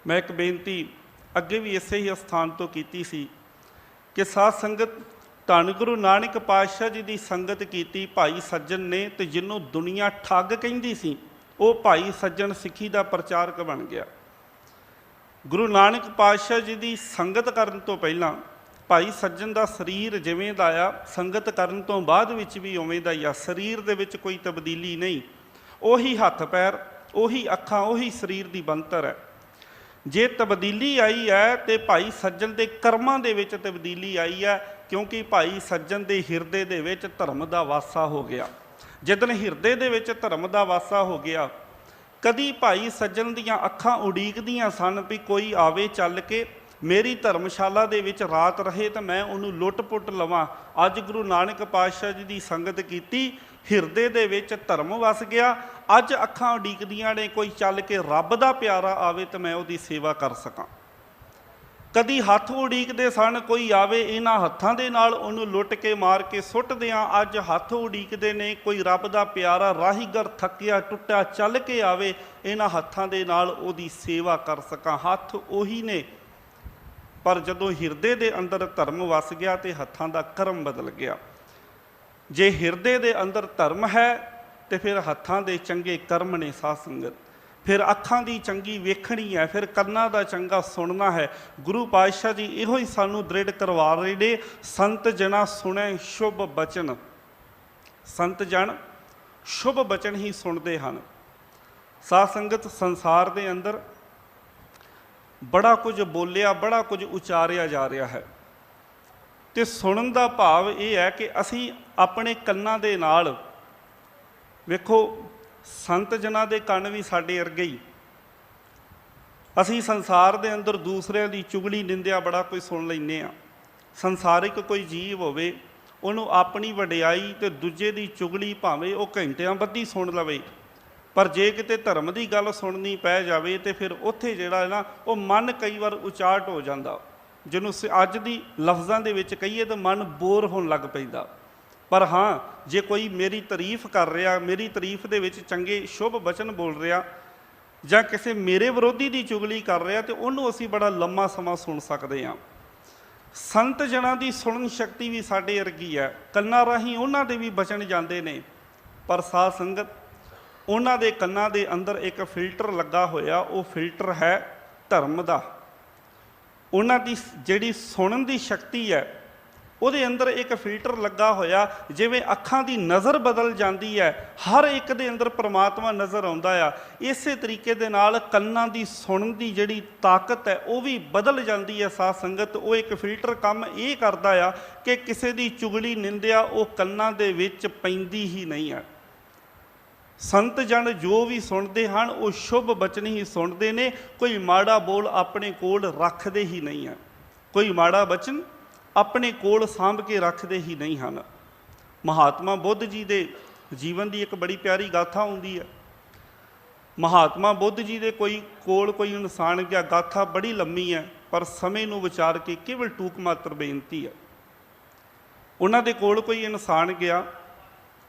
ਮੈਂ ਇੱਕ ਬੇਨਤੀ ਅੱਗੇ ਵੀ ਇਸੇ ਹੀ ਅਸਥਾਨ ਤੋਂ ਕੀਤੀ ਸੀ ਕਿ ਸਾਧ ਸੰਗਤ ਧੰਨ ਗੁਰੂ ਨਾਨਕ ਪਾਤਸ਼ਾਹ ਜੀ ਦੀ ਸੰਗਤ ਕੀਤੀ ਭਾਈ ਸੱਜਣ ਨੇ, ਤੇ ਜਿਹਨੂੰ ਦੁਨੀਆ ਠੱਗ ਕਹਿੰਦੀ ਸੀ, ਉਹ ਭਾਈ ਸੱਜਣ ਸਿੱਖੀ ਦਾ ਪ੍ਰਚਾਰਕ ਬਣ ਗਿਆ। ਗੁਰੂ ਨਾਨਕ ਪਾਤਸ਼ਾਹ ਜੀ ਦੀ ਸੰਗਤ ਕਰਨ ਤੋਂ ਪਹਿਲਾਂ ਭਾਈ ਸੱਜਣ ਦਾ ਸਰੀਰ ਜਿਵੇਂ ਦਾ ਆ, ਸੰਗਤ ਕਰਨ ਤੋਂ ਬਾਅਦ ਵਿੱਚ ਵੀ ਉਵੇਂ ਦਾ ਹੀ ਆ। ਸਰੀਰ ਦੇ ਵਿੱਚ ਕੋਈ ਤਬਦੀਲੀ ਨਹੀਂ, ਉਹੀ ਹੱਥ ਪੈਰ, ਉਹੀ ਅੱਖਾਂ, ਉਹੀ ਸਰੀਰ ਦੀ ਬਣਤਰ ਹੈ। ਜੇ ਤਬਦੀਲੀ ਆਈ ਹੈ ਤੇ ਭਾਈ ਸੱਜਣ ਦੇ ਕਰਮਾਂ ਦੇ ਵਿੱਚ ਤਬਦੀਲੀ ਆਈ ਹੈ, ਕਿਉਂਕਿ ਭਾਈ ਸੱਜਣ ਦੇ ਹਿਰਦੇ ਦੇ ਵਿੱਚ ਧਰਮ ਦਾ ਵਾਸਾ ਹੋ ਗਿਆ। ਜਿੱਦਣ ਹਿਰਦੇ ਦੇ ਵਿੱਚ ਧਰਮ ਦਾ ਵਾਸਾ ਹੋ ਗਿਆ, ਕਦੀ ਭਾਈ ਸੱਜਣ ਦੀਆਂ ਅੱਖਾਂ ਉਡੀਕਦੀਆਂ ਸਨ ਵੀ ਕੋਈ ਆਵੇ ਚੱਲ ਕੇ ਮੇਰੀ ਧਰਮਸ਼ਾਲਾ ਦੇ ਵਿੱਚ ਰਾਤ ਰਹੇ ਤਾਂ ਮੈਂ ਉਹਨੂੰ ਲੁੱਟ ਪੁੱਟ ਲਵਾਂ। ਅੱਜ ਗੁਰੂ ਨਾਨਕ ਪਾਤਸ਼ਾਹ ਜੀ ਦੀ ਸੰਗਤ ਕੀਤੀ, ਹਿਰਦੇ ਦੇ ਵਿੱਚ ਧਰਮ ਵਸ ਗਿਆ। ਅੱਜ ਅੱਖਾਂ ਉਡੀਕਦੀਆਂ ਨੇ ਕੋਈ ਚੱਲ ਕੇ ਰੱਬ ਦਾ ਪਿਆਰਾ ਆਵੇ ਤਾਂ ਮੈਂ ਉਹਦੀ ਸੇਵਾ ਕਰ ਸਕਾਂ। ਕਦੀ ਹੱਥ ਉਡੀਕਦੇ ਸਨ ਕੋਈ ਆਵੇ, ਇਹਨਾਂ ਹੱਥਾਂ ਦੇ ਨਾਲ ਉਹਨੂੰ ਲੁੱਟ ਕੇ ਮਾਰ ਕੇ ਸੁੱਟ ਦਿਆਂ। ਅੱਜ ਹੱਥ ਉਡੀਕਦੇ ਨੇ ਕੋਈ ਰੱਬ ਦਾ ਪਿਆਰਾ ਰਾਹੀਗਰ ਥੱਕਿਆ ਟੁੱਟਿਆ ਚੱਲ ਕੇ ਆਵੇ, ਇਹਨਾਂ ਹੱਥਾਂ ਦੇ ਨਾਲ ਉਹਦੀ ਸੇਵਾ ਕਰ ਸਕਾਂ। ਹੱਥ ਉਹੀ ਨੇ, ਪਰ ਜਦੋਂ ਹਿਰਦੇ ਦੇ ਅੰਦਰ ਧਰਮ ਵਸ ਗਿਆ ਤੇ ਹੱਥਾਂ ਦਾ ਕਰਮ ਬਦਲ ਗਿਆ। ਜੇ ਹਿਰਦੇ ਦੇ ਅੰਦਰ ਧਰਮ ਹੈ ਤੇ ਫਿਰ ਹੱਥਾਂ ਦੇ ਚੰਗੇ ਕਰਮ ਨੇ ਸਾਧ ਸੰਗਤ। ਫਿਰ ਅੱਖਾਂ ਦੀ ਚੰਗੀ ਵੇਖਣੀ ਹੈ, ਫਿਰ ਕੰਨਾਂ ਦਾ ਚੰਗਾ ਸੁਣਨਾ ਹੈ। ਗੁਰੂ ਪਾਤਸ਼ਾਹ ਜੀ ਇਹੋ ਹੀ ਸਾਨੂੰ ਦ੍ਰਿੜ ਕਰਵਾ ਰਹੇ ਨੇ, ਸੰਤ ਜਨਾ ਸੁਣੈ ਸ਼ੁਭ ਬਚਨ। ਸੰਤ ਜਨ ਸ਼ੁਭ ਬਚਨ ਹੀ ਸੁਣਦੇ ਹਨ। ਸਾਧ ਸੰਗਤ ਸੰਸਾਰ ਦੇ ਅੰਦਰ ਬੜਾ ਕੁਝ ਬੋਲਿਆ, ਬੜਾ ਕੁਝ ਉਚਾਰਿਆ ਜਾ ਰਿਹਾ ਹੈ, ਤੇ ਸੁਣਨ ਦਾ ਭਾਵ ਇਹ ਹੈ ਕਿ ਅਸੀਂ ਆਪਣੇ ਕੰਨਾਂ ਦੇ ਨਾਲ ਵੇਖੋ, ਸੰਤ ਜਨਾਂ ਦੇ ਕੰਨ ਵੀ ਸਾਡੇ ਵਰਗੇ ਹੀ। ਅਸੀਂ ਸੰਸਾਰ ਦੇ ਅੰਦਰ ਦੂਸਰਿਆਂ ਦੀ ਚੁਗਲੀ ਨਿੰਦਿਆ ਬੜਾ ਕੁਝ ਸੁਣ ਲੈਂਦੇ ਹਾਂ। ਸੰਸਾਰਿਕ ਕੋਈ ਜੀਵ ਹੋਵੇ, ਉਹਨੂੰ ਆਪਣੀ ਵਡਿਆਈ ਤੇ ਦੂਜੇ ਦੀ ਚੁਗਲੀ ਭਾਵੇਂ ਉਹ ਘੰਟਿਆਂ ਬੱਧੀ ਸੁਣ ਲਵੇ, ਪਰ ਜੇ ਕਿਤੇ ਧਰਮ ਦੀ ਗੱਲ ਸੁਣਨੀ ਪੈ ਜਾਵੇ ਤੇ ਫਿਰ ਉੱਥੇ ਜਿਹੜਾ ਹੈ ਨਾ, ਉਹ ਮਨ ਕਈ ਵਾਰ ਉਚਾਟ ਹੋ ਜਾਂਦਾ। ਜਿਹਨੂੰ ਅੱਜ ਦੀ ਲਫ਼ਜ਼ਾਂ ਦੇ ਵਿੱਚ ਕਹੀਏ ਤਾਂ ਮਨ ਬੋਰ ਹੋਣ ਲੱਗ ਪੈਂਦਾ। ਪਰ ਹਾਂ, ਜੇ ਕੋਈ ਮੇਰੀ ਤਾਰੀਫ ਕਰ ਰਿਹਾ, ਮੇਰੀ ਤਾਰੀਫ ਦੇ ਵਿੱਚ ਚੰਗੇ ਸ਼ੁਭ ਬਚਨ ਬੋਲ ਰਿਹਾ, ਜਾਂ ਕਿਸੇ ਮੇਰੇ ਵਿਰੋਧੀ ਦੀ ਚੁਗਲੀ ਕਰ ਰਿਹਾ, ਤੇ ਉਹਨੂੰ ਅਸੀਂ ਬੜਾ ਲੰਮਾ ਸਮਾਂ ਸੁਣ ਸਕਦੇ ਹਾਂ। ਸੰਤ ਜਨਾਂ ਦੀ ਸੁਣਨ ਸ਼ਕਤੀ ਵੀ ਸਾਡੇ ਵਰਗੀ ਹੈ। ਕੰਨਾਂ ਰਾਹੀਂ ਉਹਨਾਂ ਦੇ ਵੀ ਬਚਨ ਜਾਂਦੇ ਨੇ, ਪਰ ਸਾਧ ਸੰਗਤ ਉਹਨਾਂ ਦੇ ਕੰਨਾਂ ਦੇ ਅੰਦਰ ਇੱਕ ਫਿਲਟਰ ਲੱਗਾ ਹੋਇਆ, ਉਹ ਫਿਲਟਰ ਹੈ ਧਰਮ ਦਾ। ਉਹਨਾਂ ਦੀ ਜਿਹੜੀ ਸੁਣਨ ਦੀ ਸ਼ਕਤੀ ਹੈ, ਉਹਦੇ ਅੰਦਰ ਇੱਕ ਫਿਲਟਰ ਲੱਗਾ ਹੋਇਆ। ਜਿਵੇਂ ਅੱਖਾਂ ਦੀ ਨਜ਼ਰ ਬਦਲ ਜਾਂਦੀ ਹੈ, ਹਰ ਇੱਕ ਦੇ ਅੰਦਰ ਪਰਮਾਤਮਾ ਨਜ਼ਰ ਆਉਂਦਾ ਆ, ਇਸੇ ਤਰੀਕੇ ਦੇ ਨਾਲ ਕੰਨਾਂ ਦੀ ਸੁਣਨ ਦੀ ਜਿਹੜੀ ਤਾਕਤ ਹੈ ਉਹ ਵੀ ਬਦਲ ਜਾਂਦੀ ਹੈ। ਸਾਧ ਸੰਗਤ ਉਹ ਇੱਕ ਫਿਲਟਰ ਕੰਮ ਇਹ ਕਰਦਾ ਆ ਕਿ ਕਿਸੇ ਦੀ ਚੁਗਲੀ ਨਿੰਦਿਆ ਉਹ ਕੰਨਾਂ ਦੇ ਵਿੱਚ ਪੈਂਦੀ ਹੀ ਨਹੀਂ ਹੈ। ਸੰਤ ਜਨ ਜੋ ਵੀ ਸੁਣਦੇ ਹਨ ਉਹ ਸ਼ੁਭ ਬਚਨ ਹੀ ਸੁਣਦੇ ਨੇ, ਕੋਈ ਮਾੜਾ ਬੋਲ ਆਪਣੇ ਕੋਲ ਰੱਖਦੇ ਹੀ ਨਹੀਂ ਹੈ, ਕੋਈ ਮਾੜਾ ਬਚਨ ਆਪਣੇ ਕੋਲ ਸਾਂਭ ਕੇ ਰੱਖਦੇ ਹੀ ਨਹੀਂ ਹਨ। ਮਹਾਤਮਾ ਬੁੱਧ ਜੀ ਦੇ ਜੀਵਨ ਦੀ ਇੱਕ ਬੜੀ ਪਿਆਰੀ ਗਾਥਾ ਹੁੰਦੀ ਹੈ। ਮਹਾਤਮਾ ਬੁੱਧ ਜੀ ਦੇ ਕੋਲ ਕੋਈ ਇਨਸਾਨ ਗਿਆ, ਗਾਥਾ ਬੜੀ ਲੰਮੀ ਹੈ, ਪਰ ਸਮੇਂ ਨੂੰ ਵਿਚਾਰ ਕੇ ਕੇਵਲ ਟੂਕ ਮਾਤਰ ਬੇਨਤੀ ਹੈ। ਉਹਨਾਂ ਦੇ ਕੋਲ ਕੋਈ ਇਨਸਾਨ ਗਿਆ,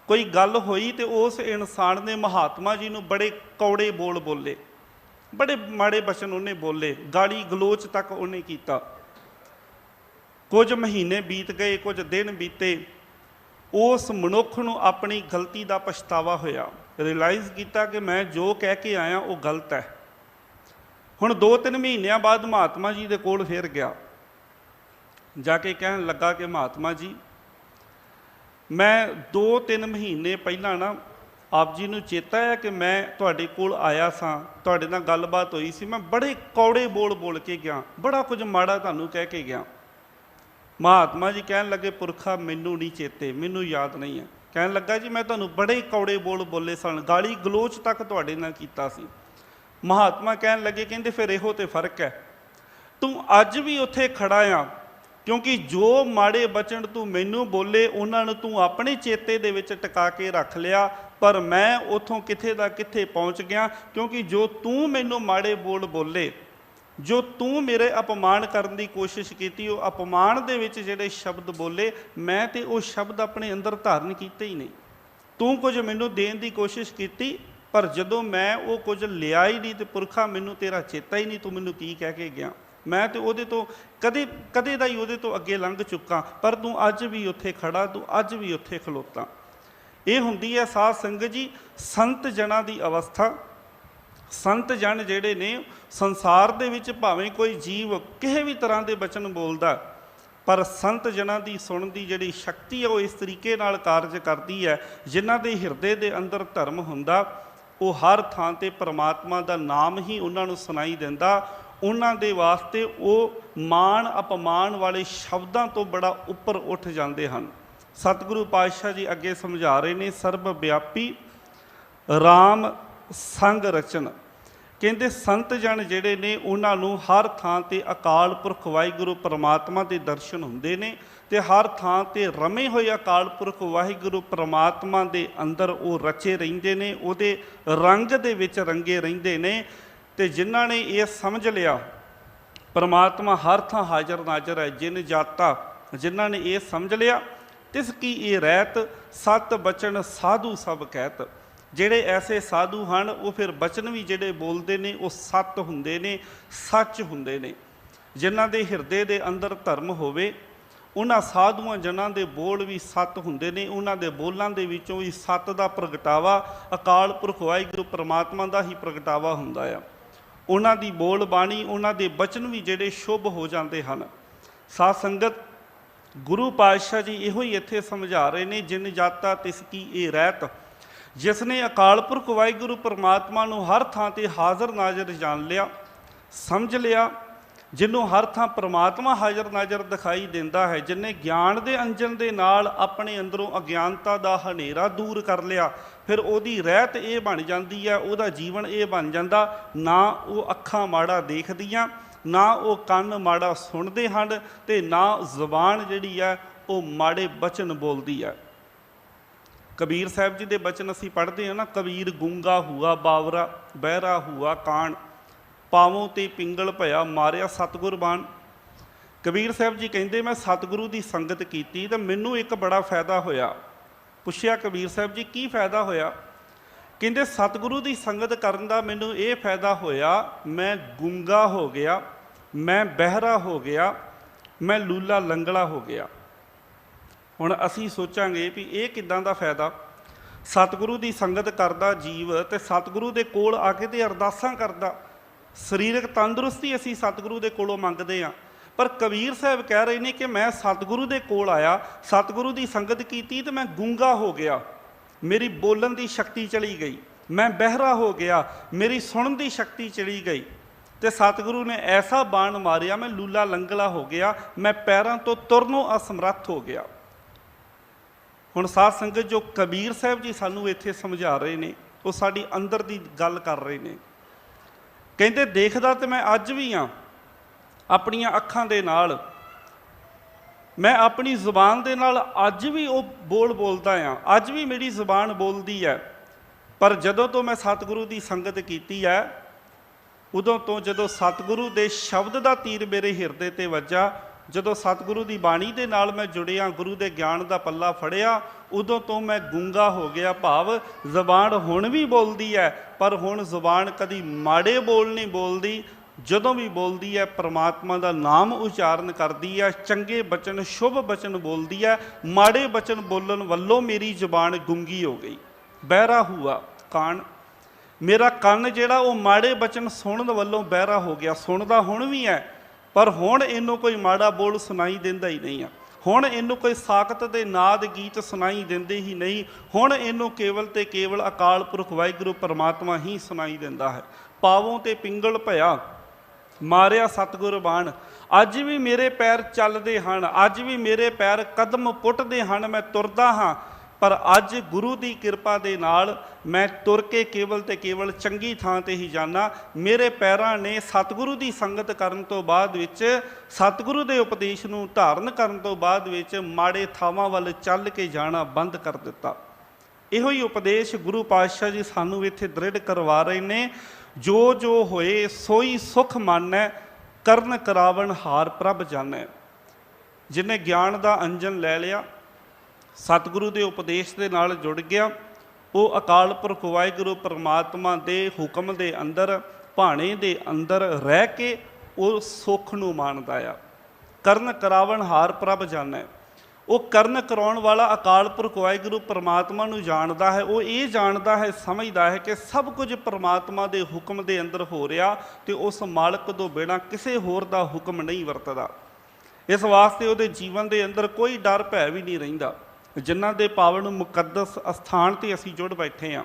ਕੋਈ ਗੱਲ ਹੋਈ ਤੇ ਉਸ ਇਨਸਾਨ ਨੇ ਮਹਾਤਮਾ ਜੀ ਨੂੰ ਬੜੇ ਕੌੜੇ ਬੋਲ ਬੋਲੇ। बड़े माड़े बचन उन्हें बोले, गाली गलोच तक उन्हें किया। कुछ महीने बीत गए, कुछ दिन बीते, उस मनुख नूं अपनी गलती का पछतावा होया, रियलाइज़ किया कि मैं जो कह के आया वो गलत है। हुण 2-3 महीनों बाद महात्मा जी के कोल फिर गया, जाके कहन लगा कि महात्मा जी मैं 2-3 महीने पहला ना आप जी नूं चेता है कि मैं तुहाडे कोल आया सां, तुहाडे नाल गलबात होई सी, मैं बड़े कौड़े बोल बोल के गया, बड़ा कुछ माड़ा तुहानूं कह के गया। महात्मा जी कहन लगे, पुरखा मैनू नहीं चेते, मैनू याद नहीं है। कहन लगा जी मैं तुहानूं बड़े कौड़े बोल बोले सन, गाली गलोच तक तुहाडे नाल कीता सी। महात्मा कहन लगे, कहंदे फिर इहो ते फर्क है, तू अज भी उत्थे खड़ा आ, क्योंकि जो माड़े बचन तू मैनू बोले उन्होंने तू अपने चेते दे विच टिका के रख लिया, पर मैं उतों किथे दा किथे पहुँच गया, क्योंकि जो तू मैनू माड़े बोल बोले, जो तू मेरे अपमान करने की कोशिश की, वो अपमान दे विच जिहड़े शब्द बोले, मैं तो वो शब्द अपने अंदर धारण किए ही नहीं। तू कुछ मैनू देण की कोशिश की, पर जदों मैं वो कुछ लिया ही नहीं तो पुरखा मैनू तेरा चेता ही नहीं, तू मैनू की कह के गया, मैं तो उहदे तो कदे कदे दा ही उहदे तो अगे लंघ चुका, पर तू अज भी उत्थे खड़ा, तू अज भी उत्थे खलोता। ये हुंदी है साध संगत जी संत जनां दी अवस्था। संत जन जिहड़े ने संसार दे विच भावें कोई जीव किसी भी तरह के बचन बोलदा, पर संत जनां दी सुणन दी जिहड़ी शक्ति है वो इस तरीके नाल कार्य करती है, जिन्हां दे हिरदे दे अंदर धर्म हुंदा, वो हर थां ते परमात्मा दा नाम ही उन्हां नूं सुनाई दिंदा। उन्हां दे वास्ते वो मान अपमान वाले शब्दां तो बड़ा उपर उठ जाते हैं। सतगुरु पातशाह जी अगे समझा रहे ने, सर्ब व्यापी राम संग रचन। कहते संत जन जिहड़े ने उन्हां नूं हर थां ते अकाल पुरख वाहिगुरू परमात्मा के दर्शन हुंदे ने, ते हर थां ते रमे होए अकाल पुरख वाहिगुरू परमात्मा के अंदर वो रचे रहिंदे ने, उहदे रंग दे विच रंगे रहिंदे ने। ते जिन्हां ने ये समझ लिया परमात्मा हर थां हाजर नाजर है, जिन जाता जिन्हां ने ये समझ लिया, तिस की ये रहत सत बचन साधु सब कहत। जिहड़े ऐसे साधु हैं वो फिर बचन भी जिहड़े बोलते हैं वो सत हुंदे ने, सच हुंदे ने। जिन्हां दे हिरदे दे अंदर धर्म होवे, उन्हां साधुआं जनां दे बोल भी सत हुंदे ने, उन्हां दे बोलां दे विचों भी सत दा प्रगटावा अकाल पुरख वाहिगुरू परमात्मा दा ही प्रगटावा हुंदा है। उन्हां दी बोल बाणी, उन्हां दे बचन भी जिहड़े शुभ हो जाते हैं। साध संगत गुरु पातशाह जी इहो ही इत्थे समझा रहे ने, जिन जाता तिसकी ये रहत। जिसने अकाल पुरख वाहिगुरू परमात्मा नूं हर थां ते हाज़र नाज़र जान लिया, समझ लिया, जिन्हों हर थां परमात्मा हाज़र नाज़र दिखाई देंदा है, जिन्हें ज्ञान के अंजन के नाल अपने अंदरों अज्ञानता का हनेरा दूर कर लिया, फिर उहदी रहत ये बन जाती है, उहदा जीवन ये बन जाता, ना वो अखां माड़ा देखदियां, ना वो कन्न माड़ा सुनते हैं, तो ना जबान जिहड़ी है वो माड़े बचन बोलती है। कबीर साहब जी के बचन असीं पढ़ते हैं ना, कबीर गूंगा हुआ बावरा, बहरा हुआ कान, पावों ते पिंगल भया मारिया सतगुर बाण। कबीर साहब जी कहते मैं सतगुरु की संगत की तो मैनू एक बड़ा फायदा होया। पुछया कबीर साहब जी की फायदा होया? कहते सतगुरु की संगत करन दा मैनू ये फायदा होया, मैं गूंगा हो गया, मैं बहरा हो गया, मैं लूला लंगड़ा हो गया। हुण असीं सोचांगे भी ये किदां दा फायदा? सतगुरु की संगत करदा जीव ते सतगुरु दे कोल आके ते अरदासां करदा, सरीरक तंदुरुस्ती असीं सतगुरु दे कोलों मंगदे हां। पर कबीर साहब कह रहे हैं कि मैं सतगुरु दे कोल आया, सतगुरु की संगत की तो मैं गूंगा हो गया, मेरी बोलन की शक्ति चली गई, मैं बहरा हो गया, मेरी सुनन की शक्ति चली गई, तो सतगुरु ने ऐसा बाण मारिया मैं लूला लंगड़ा हो गया, मैं पैरों तो तुरनों असमर्थ हो गया। हुण साध संगत जो कबीर साहब जी सानू इत्थे समझा रहे हैं वो साडी अंदर की गल कर रहे हैं। कहते देखदा तो मैं अज भी हाँ अपनियां अखां दे नाल, मैं अपनी जुबान दे नाल अज भी वो बोल बोलदा हाँ, अज भी मेरी जुबान बोलती है। पर जदों तो मैं सतगुरु की संगत की है, उदों तो जदों सतगुरु के शब्द का तीर मेरे हिरदे ते वजा, ਜਦੋਂ ਸਤਿਗੁਰੂ ਦੀ ਬਾਣੀ ਦੇ ਨਾਲ ਮੈਂ ਜੁੜਿਆ, ਗੁਰੂ ਦੇ ਗਿਆਨ ਦਾ ਪੱਲਾ ਫੜਿਆ, ਉਦੋਂ ਤੋਂ ਮੈਂ ਗੂੰਗਾ ਹੋ ਗਿਆ। ਭਾਵ ਜ਼ੁਬਾਨ ਹੁਣ ਵੀ ਬੋਲਦੀ ਹੈ, ਪਰ ਹੁਣ ਜ਼ੁਬਾਨ ਕਦੀ ਮਾੜੇ ਬੋਲ ਨਹੀਂ ਬੋਲਦੀ। ਜਦੋਂ ਵੀ ਬੋਲਦੀ ਹੈ ਪ੍ਰਮਾਤਮਾ ਦਾ ਨਾਮ ਉਚਾਰਨ ਕਰਦੀ ਹੈ, ਚੰਗੇ ਬਚਨ ਸ਼ੁਭ ਬਚਨ ਬੋਲਦੀ ਹੈ। ਮਾੜੇ ਬਚਨ ਬੋਲਣ ਵੱਲੋਂ ਮੇਰੀ ਜ਼ੁਬਾਨ ਗੁੰਗੀ ਹੋ ਗਈ। ਬਹਿਰਾ ਹੁਆ ਕਾਨ, ਮੇਰਾ ਕੰਨ ਜਿਹੜਾ ਉਹ ਮਾੜੇ ਬਚਨ ਸੁਣਨ ਵੱਲੋਂ ਬਹਿਰਾ ਹੋ ਗਿਆ। ਸੁਣਦਾ ਹੁਣ ਵੀ ਹੈ, ਪਰ ਹੁਣ ਇਹਨੂੰ ਕੋਈ ਮਾੜਾ ਬੋਲ ਸੁਣਾਈ ਦਿੰਦਾ ਹੀ ਨਹੀਂ ਆ। ਹੁਣ ਇਹਨੂੰ ਕੋਈ ਸਾਕਤ ਦੇ ਨਾਦ ਗੀਤ ਸੁਣਾਈ ਦਿੰਦੇ ਹੀ ਨਹੀਂ। ਹੁਣ ਇਹਨੂੰ ਕੇਵਲ ਤੇ ਕੇਵਲ ਅਕਾਲ ਪੁਰਖ ਵਾਹਿਗੁਰੂ ਪਰਮਾਤਮਾ ਹੀ ਸੁਣਾਈ ਦਿੰਦਾ ਹੈ। ਪਾਵੋਂ ਤੇ ਪਿੰਗਲ ਭਇਆ ਮਾਰਿਆ ਸਤਿਗੁਰ ਬਾਣ, ਅੱਜ ਵੀ ਮੇਰੇ ਪੈਰ ਚੱਲਦੇ ਹਨ, ਅੱਜ ਵੀ ਮੇਰੇ ਪੈਰ ਕਦਮ ਪੁੱਟਦੇ ਹਨ। ਮੈਂ ਤੁਰਦਾ ਹਾਂ, ਪਰ ਅੱਜ ਗੁਰੂ ਦੀ ਕਿਰਪਾ ਦੇ ਨਾਲ ਮੈਂ ਤੁਰ ਕੇ ਕੇਵਲ ਤੇ ਕੇਵਲ ਚੰਗੀ ਥਾਂ ਤੇ ਹੀ ਜਾਣਾ। ਮੇਰੇ ਪੈਰਾਂ ਨੇ ਸਤਿਗੁਰੂ ਦੀ ਸੰਗਤ ਕਰਨ ਤੋਂ ਬਾਅਦ ਵਿੱਚ, ਸਤਿਗੁਰੂ ਦੇ ਉਪਦੇਸ਼ ਨੂੰ ਧਾਰਨ ਕਰਨ ਤੋਂ ਬਾਅਦ ਵਿੱਚ ਮਾੜੇ ਥਾਵਾਂ ਵੱਲ ਚੱਲ ਕੇ ਜਾਣਾ ਬੰਦ ਕਰ ਦਿੱਤਾ। ਇਹੋ ਹੀ ਉਪਦੇਸ਼ ਗੁਰੂ ਪਾਤਸ਼ਾਹ ਜੀ ਸਾਨੂੰ ਇੱਥੇ ਦ੍ਰਿੜ ਕਰਵਾ ਰਹੇ ਨੇ। ਜੋ ਜੋ ਹੋਏ ਸੋਈ ਸੁਖ ਮਾਨੈ, ਕਰਨ ਕਰਾਵਣ ਹਾਰ ਪ੍ਰਭ ਜਾਣੈ। ਜਿਹਨੇ ਗਿਆਨ ਦਾ ਅੰਜਨ ਲੈ ਲਿਆ, ਸਤਿਗੁਰੂ ਦੇ ਉਪਦੇਸ਼ ਦੇ ਨਾਲ ਜੁੜ ਗਿਆ, ਉਹ ਅਕਾਲ ਪੁਰਖ ਵਾਹਿਗੁਰੂ ਪਰਮਾਤਮਾ ਦੇ ਹੁਕਮ ਦੇ ਅੰਦਰ, ਭਾਣੇ ਦੇ ਅੰਦਰ ਰਹਿ ਕੇ ਉਹ ਸੁੱਖ ਨੂੰ ਮਾਣਦਾ ਆ। ਕਰਨ ਕਰਾਵਣ ਹਾਰ ਪ੍ਰਭ ਜਾਣੈ। ਉਹ ਕਰਨ ਕਰਾਉਣ ਵਾਲਾ ਅਕਾਲ ਪੁਰਖ ਵਾਹਿਗੁਰੂ ਪਰਮਾਤਮਾ ਨੂੰ ਜਾਣਦਾ ਹੈ। ਉਹ ਇਹ ਜਾਣਦਾ ਹੈ, ਸਮਝਦਾ ਹੈ ਕਿ ਸਭ ਕੁਝ ਪਰਮਾਤਮਾ ਦੇ ਹੁਕਮ ਦੇ ਅੰਦਰ ਹੋ ਰਿਹਾ, ਤੇ ਉਸ ਮਾਲਕ ਤੋਂ ਬਿਨਾਂ ਕਿਸੇ ਹੋਰ ਦਾ ਹੁਕਮ ਨਹੀਂ ਵਰਤਦਾ। ਇਸ ਵਾਸਤੇ ਉਹਦੇ ਜੀਵਨ ਦੇ ਅੰਦਰ ਕੋਈ ਡਰ ਭੈ ਵੀ ਨਹੀਂ ਰਹਿੰਦਾ। ਜਿਨ੍ਹਾਂ ਦੇ ਪਾਵਨ ਮੁਕੱਦਸ ਅਸਥਾਨ 'ਤੇ ਅਸੀਂ ਜੁੜ ਬੈਠੇ ਹਾਂ,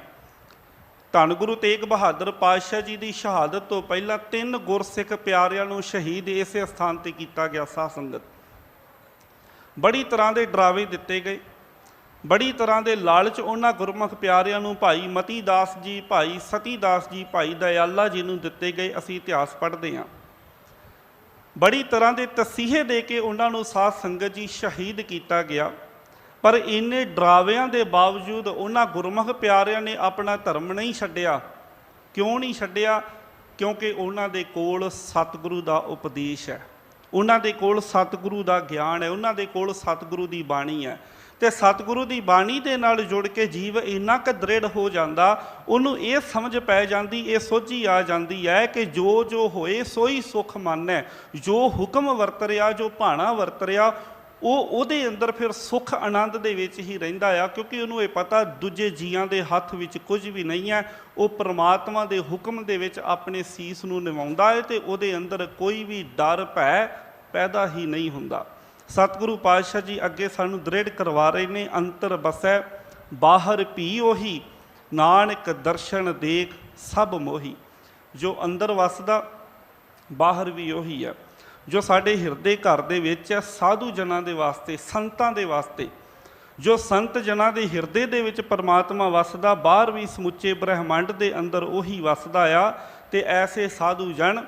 ਧੰਨ ਗੁਰੂ ਤੇਗ ਬਹਾਦਰ ਪਾਤਸ਼ਾਹ ਜੀ ਦੀ ਸ਼ਹਾਦਤ ਤੋਂ ਪਹਿਲਾਂ 3 ਗੁਰਸਿੱਖ ਪਿਆਰਿਆਂ ਨੂੰ ਸ਼ਹੀਦ ਇਸੇ ਅਸਥਾਨ 'ਤੇ ਕੀਤਾ ਗਿਆ। ਸਾਧ ਸੰਗਤ, ਬੜੀ ਤਰ੍ਹਾਂ ਦੇ ਡਰਾਵੇ ਦਿੱਤੇ ਗਏ, ਬੜੀ ਤਰ੍ਹਾਂ ਦੇ ਲਾਲਚ ਉਹਨਾਂ ਗੁਰਮੁਖ ਪਿਆਰਿਆਂ ਨੂੰ ਭਾਈ ਮਤੀ ਦਾਸ ਜੀ, ਭਾਈ ਸਤੀ ਦਾਸ ਜੀ, ਭਾਈ ਦਇਆਲਾ ਜੀ ਨੂੰ ਦਿੱਤੇ ਗਏ। ਅਸੀਂ ਇਤਿਹਾਸ ਪੜ੍ਹਦੇ ਹਾਂ। ਬੜੀ ਤਰ੍ਹਾਂ ਦੇ ਤਸੀਹੇ ਦੇ ਕੇ ਉਹਨਾਂ ਨੂੰ ਸਾਧ ਸੰਗਤ ਜੀ ਸ਼ਹੀਦ ਕੀਤਾ ਗਿਆ। ਪਰ ਇੰਨੇ ਡਰਾਵਿਆਂ ਦੇ ਬਾਵਜੂਦ ਉਹਨਾਂ ਗੁਰਮੁਖ ਪਿਆਰਿਆਂ ਨੇ ਆਪਣਾ ਧਰਮ ਨਹੀਂ ਛੱਡਿਆ। ਕਿਉਂ ਨਹੀਂ ਛੱਡਿਆ? ਕਿਉਂਕਿ ਉਹਨਾਂ ਦੇ ਕੋਲ ਸਤਿਗੁਰੂ ਦਾ ਉਪਦੇਸ਼ ਹੈ, ਉਹਨਾਂ ਦੇ ਕੋਲ ਸਤਿਗੁਰੂ ਦਾ ਗਿਆਨ ਹੈ, ਉਹਨਾਂ ਦੇ ਕੋਲ ਸਤਿਗੁਰੂ ਦੀ ਬਾਣੀ ਹੈ। ਅਤੇ ਸਤਿਗੁਰੂ ਦੀ ਬਾਣੀ ਦੇ ਨਾਲ ਜੁੜ ਕੇ ਜੀਵ ਇੰਨਾ ਕੁ ਦ੍ਰਿੜ ਹੋ ਜਾਂਦਾ, ਉਹਨੂੰ ਇਹ ਸਮਝ ਪੈ ਜਾਂਦੀ, ਇਹ ਸੋਝੀ ਆ ਜਾਂਦੀ ਹੈ ਕਿ ਜੋ ਜੋ ਹੋਏ ਸੋਈ ਸੁਖ ਮਾਨੈ। ਜੋ ਹੁਕਮ ਵਰਤ ਰਿਹਾ, ਜੋ ਭਾਣਾ ਵਰਤ ਰਿਹਾ, ਉਹ ਉਹਦੇ ਅੰਦਰ ਫਿਰ ਸੁੱਖ ਆਨੰਦ ਦੇ ਵਿੱਚ ਹੀ ਰਹਿੰਦਾ ਆ। ਕਿਉਂਕਿ ਉਹਨੂੰ ਇਹ ਪਤਾ ਦੂਜੇ ਜੀਆਂ ਦੇ ਹੱਥ ਵਿੱਚ ਕੁਝ ਵੀ ਨਹੀਂ ਹੈ। ਉਹ ਪਰਮਾਤਮਾ ਦੇ ਹੁਕਮ ਦੇ ਵਿੱਚ ਆਪਣੇ ਸੀਸ ਨੂੰ ਨਿਵਾਉਂਦਾ ਹੈ, ਅਤੇ ਉਹਦੇ ਅੰਦਰ ਕੋਈ ਵੀ ਡਰ ਭੈ ਪੈਦਾ ਹੀ ਨਹੀਂ ਹੁੰਦਾ। ਸਤਿਗੁਰੂ ਪਾਤਸ਼ਾਹ ਜੀ ਅੱਗੇ ਸਾਨੂੰ ਦ੍ਰਿੜ ਕਰਵਾ ਰਹੇ ਨੇ, ਅੰਤਰ ਬਸੈ ਬਾਹਰ ਭੀ ਉਹੀ, ਨਾਨਕ ਦਰਸ਼ਨ ਦੇਖ ਸਭ ਮੋਹੀ। ਜੋ ਅੰਦਰ ਵਸਦਾ, ਬਾਹਰ ਵੀ ਉਹੀ ਹੈ। ਜੋ ਸਾਡੇ ਹਿਰਦੇ ਘਰ ਦੇ ਵਿੱਚ ਹੈ, ਸਾਧੂ ਜਨਾਂ ਦੇ ਵਾਸਤੇ, ਸੰਤਾਂ ਦੇ ਵਾਸਤੇ, ਜੋ ਸੰਤ ਜਨਾਂ ਦੇ ਹਿਰਦੇ ਦੇ ਵਿੱਚ ਪਰਮਾਤਮਾ ਵਸਦਾ, ਬਾਹਰ ਵੀ ਸਮੁੱਚੇ ਬ੍ਰਹਿਮੰਡ ਦੇ ਅੰਦਰ ਉਹੀ ਵਸਦਾ ਆ। ਅਤੇ ਐਸੇ ਸਾਧੂ ਜਨ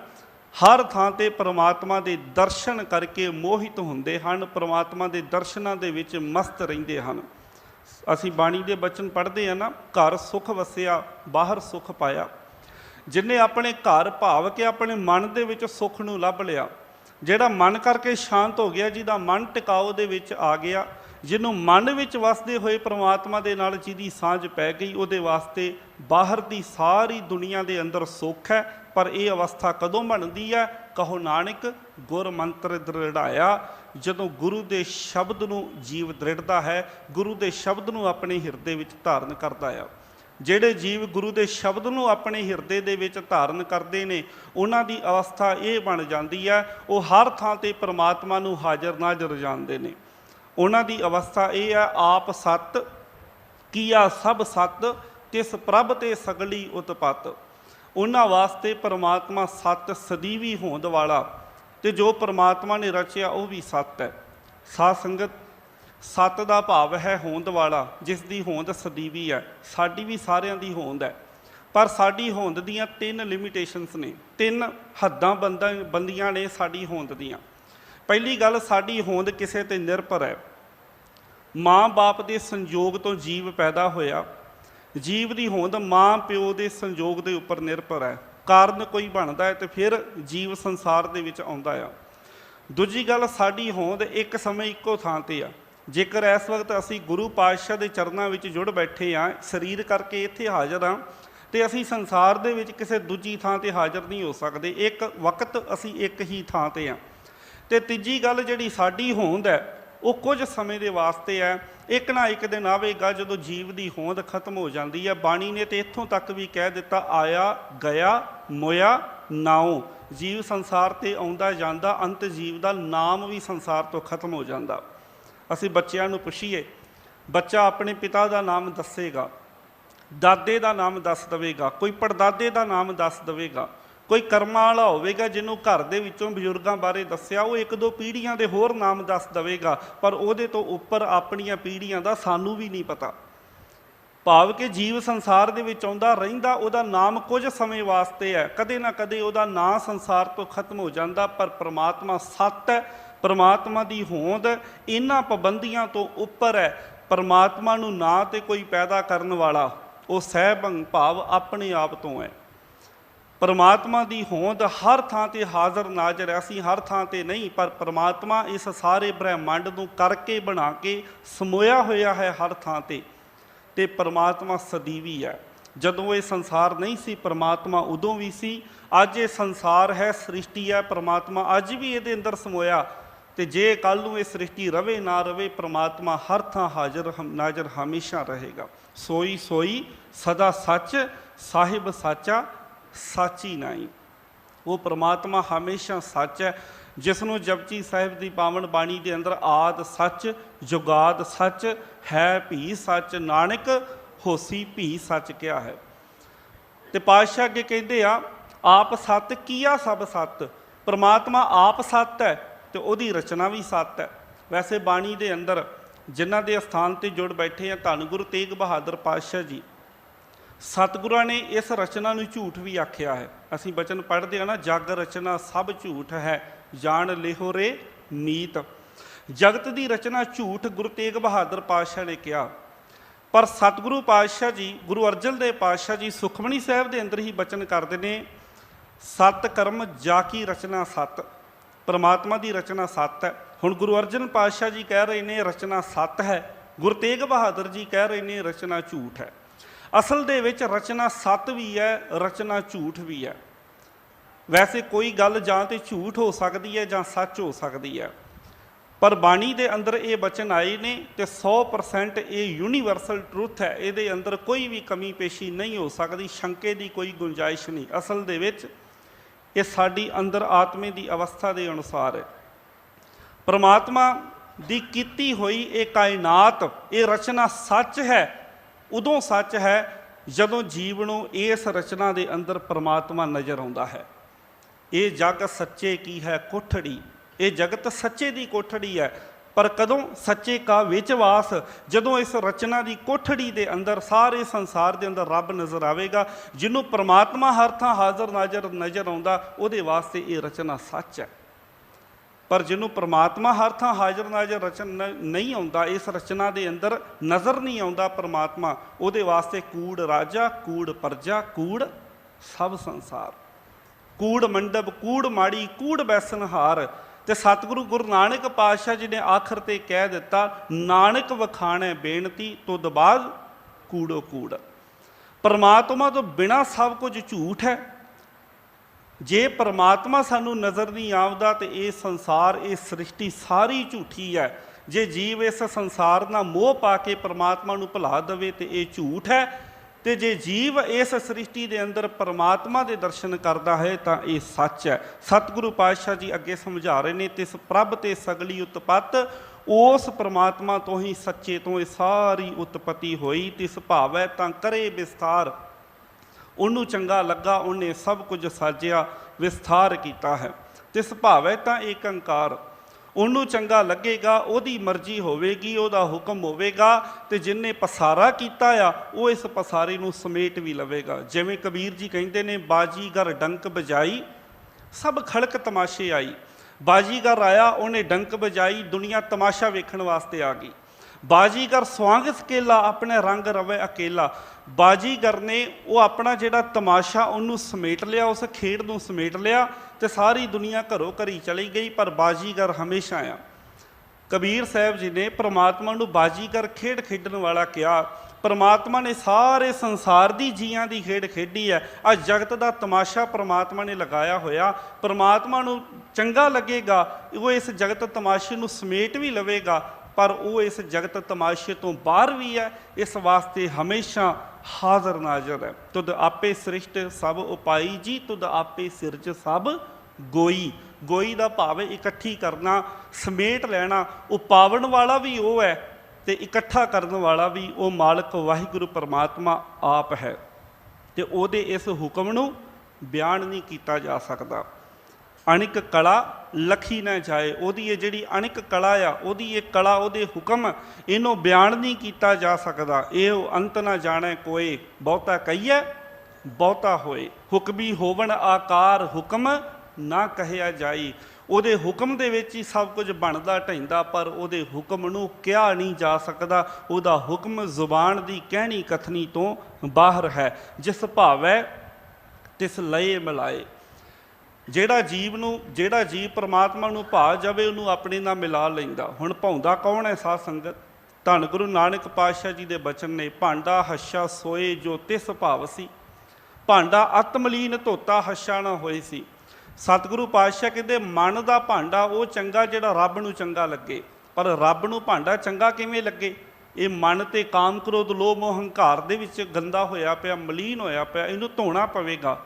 ਹਰ ਥਾਂ 'ਤੇ ਪਰਮਾਤਮਾ ਦੇ ਦਰਸ਼ਨ ਕਰਕੇ ਮੋਹਿਤ ਹੁੰਦੇ ਹਨ, ਪਰਮਾਤਮਾ ਦੇ ਦਰਸ਼ਨਾਂ ਦੇ ਵਿੱਚ ਮਸਤ ਰਹਿੰਦੇ ਹਨ। ਅਸੀਂ ਬਾਣੀ ਦੇ ਬਚਨ ਪੜ੍ਹਦੇ ਹਾਂ ਨਾ, ਘਰ ਸੁਖ ਵਸਿਆ ਬਾਹਰ ਸੁਖ ਪਾਇਆ। ਜਿਹਨੇ ਆਪਣੇ ਘਰ ਭਾਵ ਕਿ ਆਪਣੇ ਮਨ ਦੇ ਵਿੱਚ ਸੁੱਖ ਨੂੰ ਲੱਭ ਲਿਆ, ਜਿਹੜਾ ਮਨ ਕਰਕੇ ਸ਼ਾਂਤ ਹੋ ਗਿਆ, ਜਿਹਦਾ ਮਨ ਟਿਕਾਓ ਦੇ ਵਿੱਚ ਆ ਗਿਆ, ਜਿਹਨੂੰ ਮਨ ਵਿੱਚ ਵਸਦੇ ਹੋਏ ਪਰਮਾਤਮਾ ਦੇ ਨਾਲ ਜਿਹਦੀ ਸਾਂਝ ਪੈ ਗਈ, ਉਹਦੇ ਵਾਸਤੇ ਬਾਹਰ ਦੀ ਸਾਰੀ ਦੁਨੀਆ ਦੇ ਅੰਦਰ ਸੁੱਖ ਹੈ। ਪਰ ਇਹ ਅਵਸਥਾ ਕਦੋਂ ਬਣਦੀ ਹੈ? ਕਹੋ ਨਾਨਕ ਗੁਰ ਮੰਤਰ ਦ੍ਰਿੜਾਇਆ। ਜਦੋਂ ਗੁਰੂ ਦੇ ਸ਼ਬਦ ਨੂੰ ਜੀਵ ਦ੍ਰਿੜਦਾ ਹੈ, ਗੁਰੂ ਦੇ ਸ਼ਬਦ ਨੂੰ ਆਪਣੇ ਹਿਰਦੇ ਵਿੱਚ ਧਾਰਨ ਕਰਦਾ ਆ। ਜਿਹੜੇ ਜੀਵ ਗੁਰੂ ਦੇ ਸ਼ਬਦ ਨੂੰ ਆਪਣੇ ਹਿਰਦੇ ਦੇ ਵਿੱਚ ਧਾਰਨ ਕਰਦੇ ਨੇ, ਉਹਨਾਂ ਦੀ ਅਵਸਥਾ ਇਹ ਬਣ ਜਾਂਦੀ ਹੈ, ਉਹ ਹਰ ਥਾਂ 'ਤੇ ਪਰਮਾਤਮਾ ਨੂੰ ਹਾਜ਼ਰ ਨਾਜ਼ਰ ਜਾਣਦੇ ਨੇ। ਉਹਨਾਂ ਦੀ ਅਵਸਥਾ ਇਹ ਹੈ, ਆਪ ਸੱਤ ਕੀਆ ਸਭ ਸੱਤ, ਤਿਸ ਪ੍ਰਭ ਤੇ ਸਗਲੀ ਉਤਪਤ। ਉਹਨਾਂ ਵਾਸਤੇ ਪਰਮਾਤਮਾ ਸੱਤ, ਸਦੀਵੀ ਹੋਂਦ ਵਾਲਾ, ਅਤੇ ਜੋ ਪਰਮਾਤਮਾ ਨੇ ਰਚਿਆ ਉਹ ਵੀ ਸੱਤ ਹੈ। ਸਾਧ ਸੰਗਤ, ਸੱਤ ਦਾ ਭਾਵ ਹੈ ਹੋਂਦ ਵਾਲਾ, ਜਿਸ ਦੀ ਹੋਂਦ ਸਦੀਵੀ ਹੈ। ਸਾਡੀ ਵੀ ਸਾਰਿਆਂ ਦੀ ਹੋਂਦ ਹੈ, ਪਰ ਸਾਡੀ ਹੋਂਦ ਦੀਆਂ 3 ਲਿਮੀਟੇਸ਼ਨਸ ਨੇ, 3 ਹੱਦਾਂ ਬੰਦੀਆਂ ਨੇ ਸਾਡੀ ਹੋਂਦ ਦੀਆਂ। ਪਹਿਲੀ ਗੱਲ, ਸਾਡੀ ਹੋਂਦ ਕਿਸੇ 'ਤੇ ਨਿਰਭਰ ਹੈ। ਮਾਂ ਬਾਪ ਦੇ ਸੰਯੋਗ ਤੋਂ ਜੀਵ ਪੈਦਾ ਹੋਇਆ। ਜੀਵ ਦੀ ਹੋਂਦ ਮਾਂ ਪਿਓ ਦੇ ਸੰਯੋਗ ਦੇ ਉੱਪਰ ਨਿਰਭਰ ਹੈ। ਕਾਰਨ ਕੋਈ ਬਣਦਾ ਹੈ ਅਤੇ ਫਿਰ ਜੀਵ ਸੰਸਾਰ ਦੇ ਵਿੱਚ ਆਉਂਦਾ ਆ। दूजी गल साडी होंद एक समय इक्को थां ते आ। जेकर इस वक्त असी गुरु पातशाह के चरणों में जुड़ बैठे हाँ, शरीर करके इत्थे हाज़र हाँ, तो असी संसार दे विच किसी दूजी थां ते हाज़र नहीं हो सकते। एक वक्त असी एक ही थां ते हाँ। तो तीजी गल जिहड़ी साडी होंद है वो कुछ समय के वास्ते है। एक ना एक दिन आवेगा जदों जीव की होंद खत्म हो जाती है। बाणी ने तो इत्थों तक भी कह दिता, आया गया मोया नाओ। जीव संसार ते आउंदा जांदा, अंत जीव का नाम भी संसार तो खत्म हो जाता। असी बच्चों नूं पुछीए, बच्चा अपने पिता का नाम दसेगा, दादे का नाम दस देगा, कोई पड़दादे का नाम दस देगा, कोई कर्मां वाला होवेगा जिन्हों घर दे विचों बजुर्गों बारे दस्या वो एक दो पीढ़ियां दे होर नाम दस देगा, पर उहदे तो उपर अपनियां पीढ़ियां दा सानू भी नहीं पता। भाव कि जीव संसार दे विच आउंदा रहिंदा, उहदा नाम कुछ समय वास्ते है, कदे ना कदे उहदा नाम संसार तो खत्म हो जाता। पर परमात्मा सत है, परमात्मा की होंद इन्हां पाबंदियां तो उपर है। परमात्मा नूं ना तो कोई पैदा करन वाला, वो सहभंग भाव अपने आप तो है। परमात्मा की होंद हर थां ते हाज़र नाज़र है। असीं हर थां ते नहीं, पर परमात्मा इस सारे ब्रह्मंड नूं करके बना के समोया होया है हर थां ते। ते परमात्मा सदीवी है। जदों ये संसार नहीं सी परमात्मा उदों भी सी। अज ये संसार है, सृष्टि है, परमात्मा अज भी ये अंदर समोया। तो जे कल नूं ये सृष्टि रवे ना रवे, परमात्मा हर थां हाज़र नाज़र हमेशा रहेगा। सोई सोई सदा सच, साहिब साचा साची नाई। वो परमात्मा हमेशा सच है, जिसनों जपजी साहिब की पावन बाणी के अंदर आद सच, जुगाद सच, है भी सच, नानक होसी भी सच क्या है। तो पातशाह अगे कहते आ, आप सत किया सब सत। परमात्मा आप सत है तो उहदी रचना भी सत है। वैसे बाणी के अंदर जिन्हां दे स्थान ते जुड़ बैठे हैं धन गुरु तेग बहादुर पातशाह जी, सतगुरां ने इस रचना नूं झूठ भी आख्या है। असीं बचन पढ़ते हैं ना, जग रचना सब झूठ है, जान लिहो रे मीत। जगत की रचना झूठ गुरु तेग बहादुर पातशाह ने कहा। पर सतगुरु पातशाह जी, गुरु अर्जन देव पातशाह जी सुखमणी साहिब के अंदर ही बचन करते हैं, सत कर्म जाकी रचना सत। परमात्मा की रचना सत है। हुण गुरु अर्जन पातशाह जी कह रहे हैं रचना सत है, गुरु तेग बहादुर जी कह रहे हैं रचना झूठ है। असल दे विच रचना सत भी है, रचना झूठ भी है। वैसे कोई गल जां ते झूठ हो सकती है जां सच हो सकती है, पर बाणी दे अंदर ये बचन आए ने तो 100% ये यूनीवर्सल ट्रुथ है। ये अंदर कोई भी कमी पेशी नहीं हो सकती, शंके की कोई गुंजाइश नहीं। असल दे विच ये साडी अंदर आत्मे की अवस्था के अनुसार है। परमात्मा की कीती हुई ये कायनात, ये रचना सच है। उदों सच है जदों जीव नूं इस रचना के अंदर परमात्मा नज़र आउंदा है। ये जग सच्चे की है कोठड़ी, ये जगत सच्चे की कोठड़ी है। पर कदों सच्चे का विचवास, जदों इस रचना की कोठड़ी के अंदर सारे संसार के अंदर रब नज़र आएगा, जिन्हों परमात्मा हर थां हाज़र नाज़र नज़र आउंदा, उहदे वास्ते ये रचना सच है। पर जिन्हों परमात्मा हर थां हाज़र नाज़र रचना नहीं आउंदा, इस रचना के अंदर नज़र नहीं आउंदा परमात्मा, उहदे वास्ते कूड़ राजा, कूड़ प्रजा, कूड़ सब संसार, कूड़ मंडप, कूड़ माड़ी, कूड़ बैसनहार। तो सतगुरु गुरु नानक पातशाह जी ने आखिर ते कह दिता, नानक वखाणे बेनती तुद बाद कूड़ो कूड़। परमात्मा तो बिना सब कुछ झूठ है। जे परमात्मा सानू नज़र नहीं आता तो ये संसार, ये सृष्टि सारी झूठी है। जे जीव इस संसार ना मोह पा के परमात्मा नू भुला देवे तो ये झूठ है। तो जे जीव इस सृष्टि के अंदर परमात्मा के दर्शन करता है तो ये सच है। सतगुरु पातशाह जी अगे समझा रहे हैं, तिस प्रभ ते सगली उत्पत्त, उस परमात्मा तो ही सच्चे तो ये सारी उत्पत्ति होई। तिस भावै तां करे विस्तार, उन्होंने चंगा लगा उन्हें सब कुछ साजिया विस्तार किया है। तिस भावै तां एक अंकार, उन्होंने चंगा लगेगा, उहदी मर्जी होवेगी, उहदा हुक्म होवेगा, तो जिन्हें पसारा किया आ वो इस पसारे नूं समेट भी लवेगा। जिवें कबीर जी कहते ने, बाजीगर डंक बजाई सब खड़क तमाशे आई। बाजीगर आया, उन्हें डंक बजाई, दुनिया तमाशा वेखण वास्ते आ गई। ਬਾਜੀਗਰ ਸਵਾਂਗ ਸਕੇਲਾ ਆਪਣੇ ਰੰਗ ਰਵੇ ਅਕੇਲਾ। ਬਾਜੀਗਰ ਨੇ ਉਹ ਆਪਣਾ ਜਿਹੜਾ ਤਮਾਸ਼ਾ ਉਹਨੂੰ ਸਮੇਟ ਲਿਆ, ਉਸ ਖੇਡ ਨੂੰ ਸਮੇਟ ਲਿਆ ਤੇ ਸਾਰੀ ਦੁਨੀਆ ਘਰੋਂ ਘਰੀ ਚਲੀ ਗਈ, ਪਰ ਬਾਜੀਗਰ ਹਮੇਸ਼ਾ ਆ। ਕਬੀਰ ਸਾਹਿਬ ਜੀ ਨੇ ਪ੍ਰਮਾਤਮਾ ਨੂੰ ਬਾਜੀਗਰ ਖੇਡ ਖੇਡਣ ਵਾਲਾ ਕਿਹਾ। ਪ੍ਰਮਾਤਮਾ ਨੇ ਸਾਰੇ ਸੰਸਾਰ ਦੀ ਜੀਆਂ ਦੀ ਖੇਡ ਖੇਡੀ ਹੈ। ਆ ਜਗਤ ਦਾ ਤਮਾਸ਼ਾ ਪ੍ਰਮਾਤਮਾ ਨੇ ਲਗਾਇਆ ਹੋਇਆ। ਪ੍ਰਮਾਤਮਾ ਨੂੰ ਚੰਗਾ ਲੱਗੇਗਾ, ਉਹ ਇਸ ਜਗਤ ਤਮਾਸ਼ੇ ਨੂੰ ਸਮੇਟ ਵੀ ਲਵੇਗਾ, ਪਰ ਉਹ ਇਸ ਜਗਤ ਤਮਾਸ਼ੇ ਤੋਂ ਬਾਹਰ ਵੀ ਹੈ। ਇਸ ਵਾਸਤੇ ਹਮੇਸ਼ਾ ਹਾਜ਼ਰ ਨਾਜ਼ਰ ਹੈ। ਤੁਧ ਆਪੇ ਸ੍ਰਿਸ਼ਟ ਸਭ ਉਪਾਈ ਜੀ, ਤੁਧ ਆਪੇ ਸਿਰਜ ਸਭ ਗੋਈ। ਗੋਈ ਦਾ ਭਾਵ ਹੈ ਇਕੱਠੀ ਕਰਨਾ, ਸਮੇਟ ਲੈਣਾ। ਉਹ ਪਾਵਣ ਵਾਲਾ ਵੀ ਉਹ ਹੈ ਤੇ ਇਕੱਠਾ ਕਰਨ ਵਾਲਾ ਵੀ ਉਹ ਮਾਲਕ ਵਾਹਿਗੁਰੂ ਪਰਮਾਤਮਾ ਆਪ ਹੈ, ਤੇ ਉਹਦੇ ਇਸ ਹੁਕਮ ਨੂੰ ਬਿਆਨ ਨਹੀਂ ਕੀਤਾ ਜਾ ਸਕਦਾ। ਅਣਿਕ ਕਲਾ ਲਖੀ ਨਾ ਜਾਏ, ਉਹਦੀ ਇਹ ਜਿਹੜੀ ਅਣਿਕ ਕਲਾ ਆ, ਉਹਦੀ ਇਹ ਕਲਾ, ਉਹਦੇ ਹੁਕਮ, ਇਹਨੂੰ ਬਿਆਨ ਨਹੀਂ ਕੀਤਾ ਜਾ ਸਕਦਾ। ਇਹ ਅੰਤ ਨਾ ਜਾਣੇ ਕੋਏ, ਬਹੁਤਾ ਕਹੀਏ ਬਹੁਤਾ ਹੋਏ। ਹੁਕਮੀ ਹੋਵਣ ਆਕਾਰ ਹੁਕਮ ਨਾ ਕਹਿਆ ਜਾਈ। ਉਹਦੇ ਹੁਕਮ ਦੇ ਵਿੱਚ ਹੀ ਸਭ ਕੁਝ ਬਣਦਾ ਢਹਿੰਦਾ, ਪਰ ਉਹਦੇ ਹੁਕਮ ਨੂੰ ਕਿਹਾ ਨਹੀਂ ਜਾ ਸਕਦਾ। ਉਹਦਾ ਹੁਕਮ ਜ਼ੁਬਾਨ ਦੀ ਕਹਿਣੀ ਕਥਨੀ ਤੋਂ ਬਾਹਰ ਹੈ। ਜਿਸ ਭਾਵੈ ਤਿਸ ਲਏ ਮਿਲਾਏ। ਜਿਹੜਾ ਜੀਵ ਪਰਮਾਤਮਾ ਨੂੰ ਭਾ ਜਾਵੇ, ਉਹਨੂੰ ਆਪਣੇ ਨਾਲ ਮਿਲਾ ਲੈਂਦਾ। ਹੁਣ ਭਾਉਂਦਾ ਕੌਣ ਹੈ ਸਾਧ ਸੰਗਤ? ਧੰਨ ਗੁਰੂ ਨਾਨਕ ਪਾਤਸ਼ਾਹ ਜੀ ਦੇ ਬਚਨ ਨੇ, ਭਾਂਡਾ ਹੱਛਾ ਸੋਏ ਜੋ ਤਿਸ ਭਾਵ ਸੀ। ਭਾਂਡਾ ਆਤਮਲੀਨ ਧੋਤਾ ਹੱਛਾ ਨਾ ਹੋਏ ਸੀ। ਸਤਿਗੁਰੂ ਪਾਤਸ਼ਾਹ ਕਹਿੰਦੇ ਮਨ ਦਾ ਭਾਂਡਾ ਉਹ ਚੰਗਾ ਜਿਹੜਾ ਰੱਬ ਨੂੰ ਚੰਗਾ ਲੱਗੇ। ਪਰ ਰੱਬ ਨੂੰ ਭਾਂਡਾ ਚੰਗਾ ਕਿਵੇਂ ਲੱਗੇ? ਇਹ ਮਨ ਤੇ ਕਾਮ ਕ੍ਰੋਧ ਲੋਭ ਮੋਹ ਹੰਕਾਰ ਦੇ ਵਿੱਚ ਗੰਦਾ ਹੋਇਆ ਪਿਆ, ਮਲੀਨ ਹੋਇਆ ਪਿਆ। ਇਹਨੂੰ ਧੋਣਾ ਪਵੇਗਾ।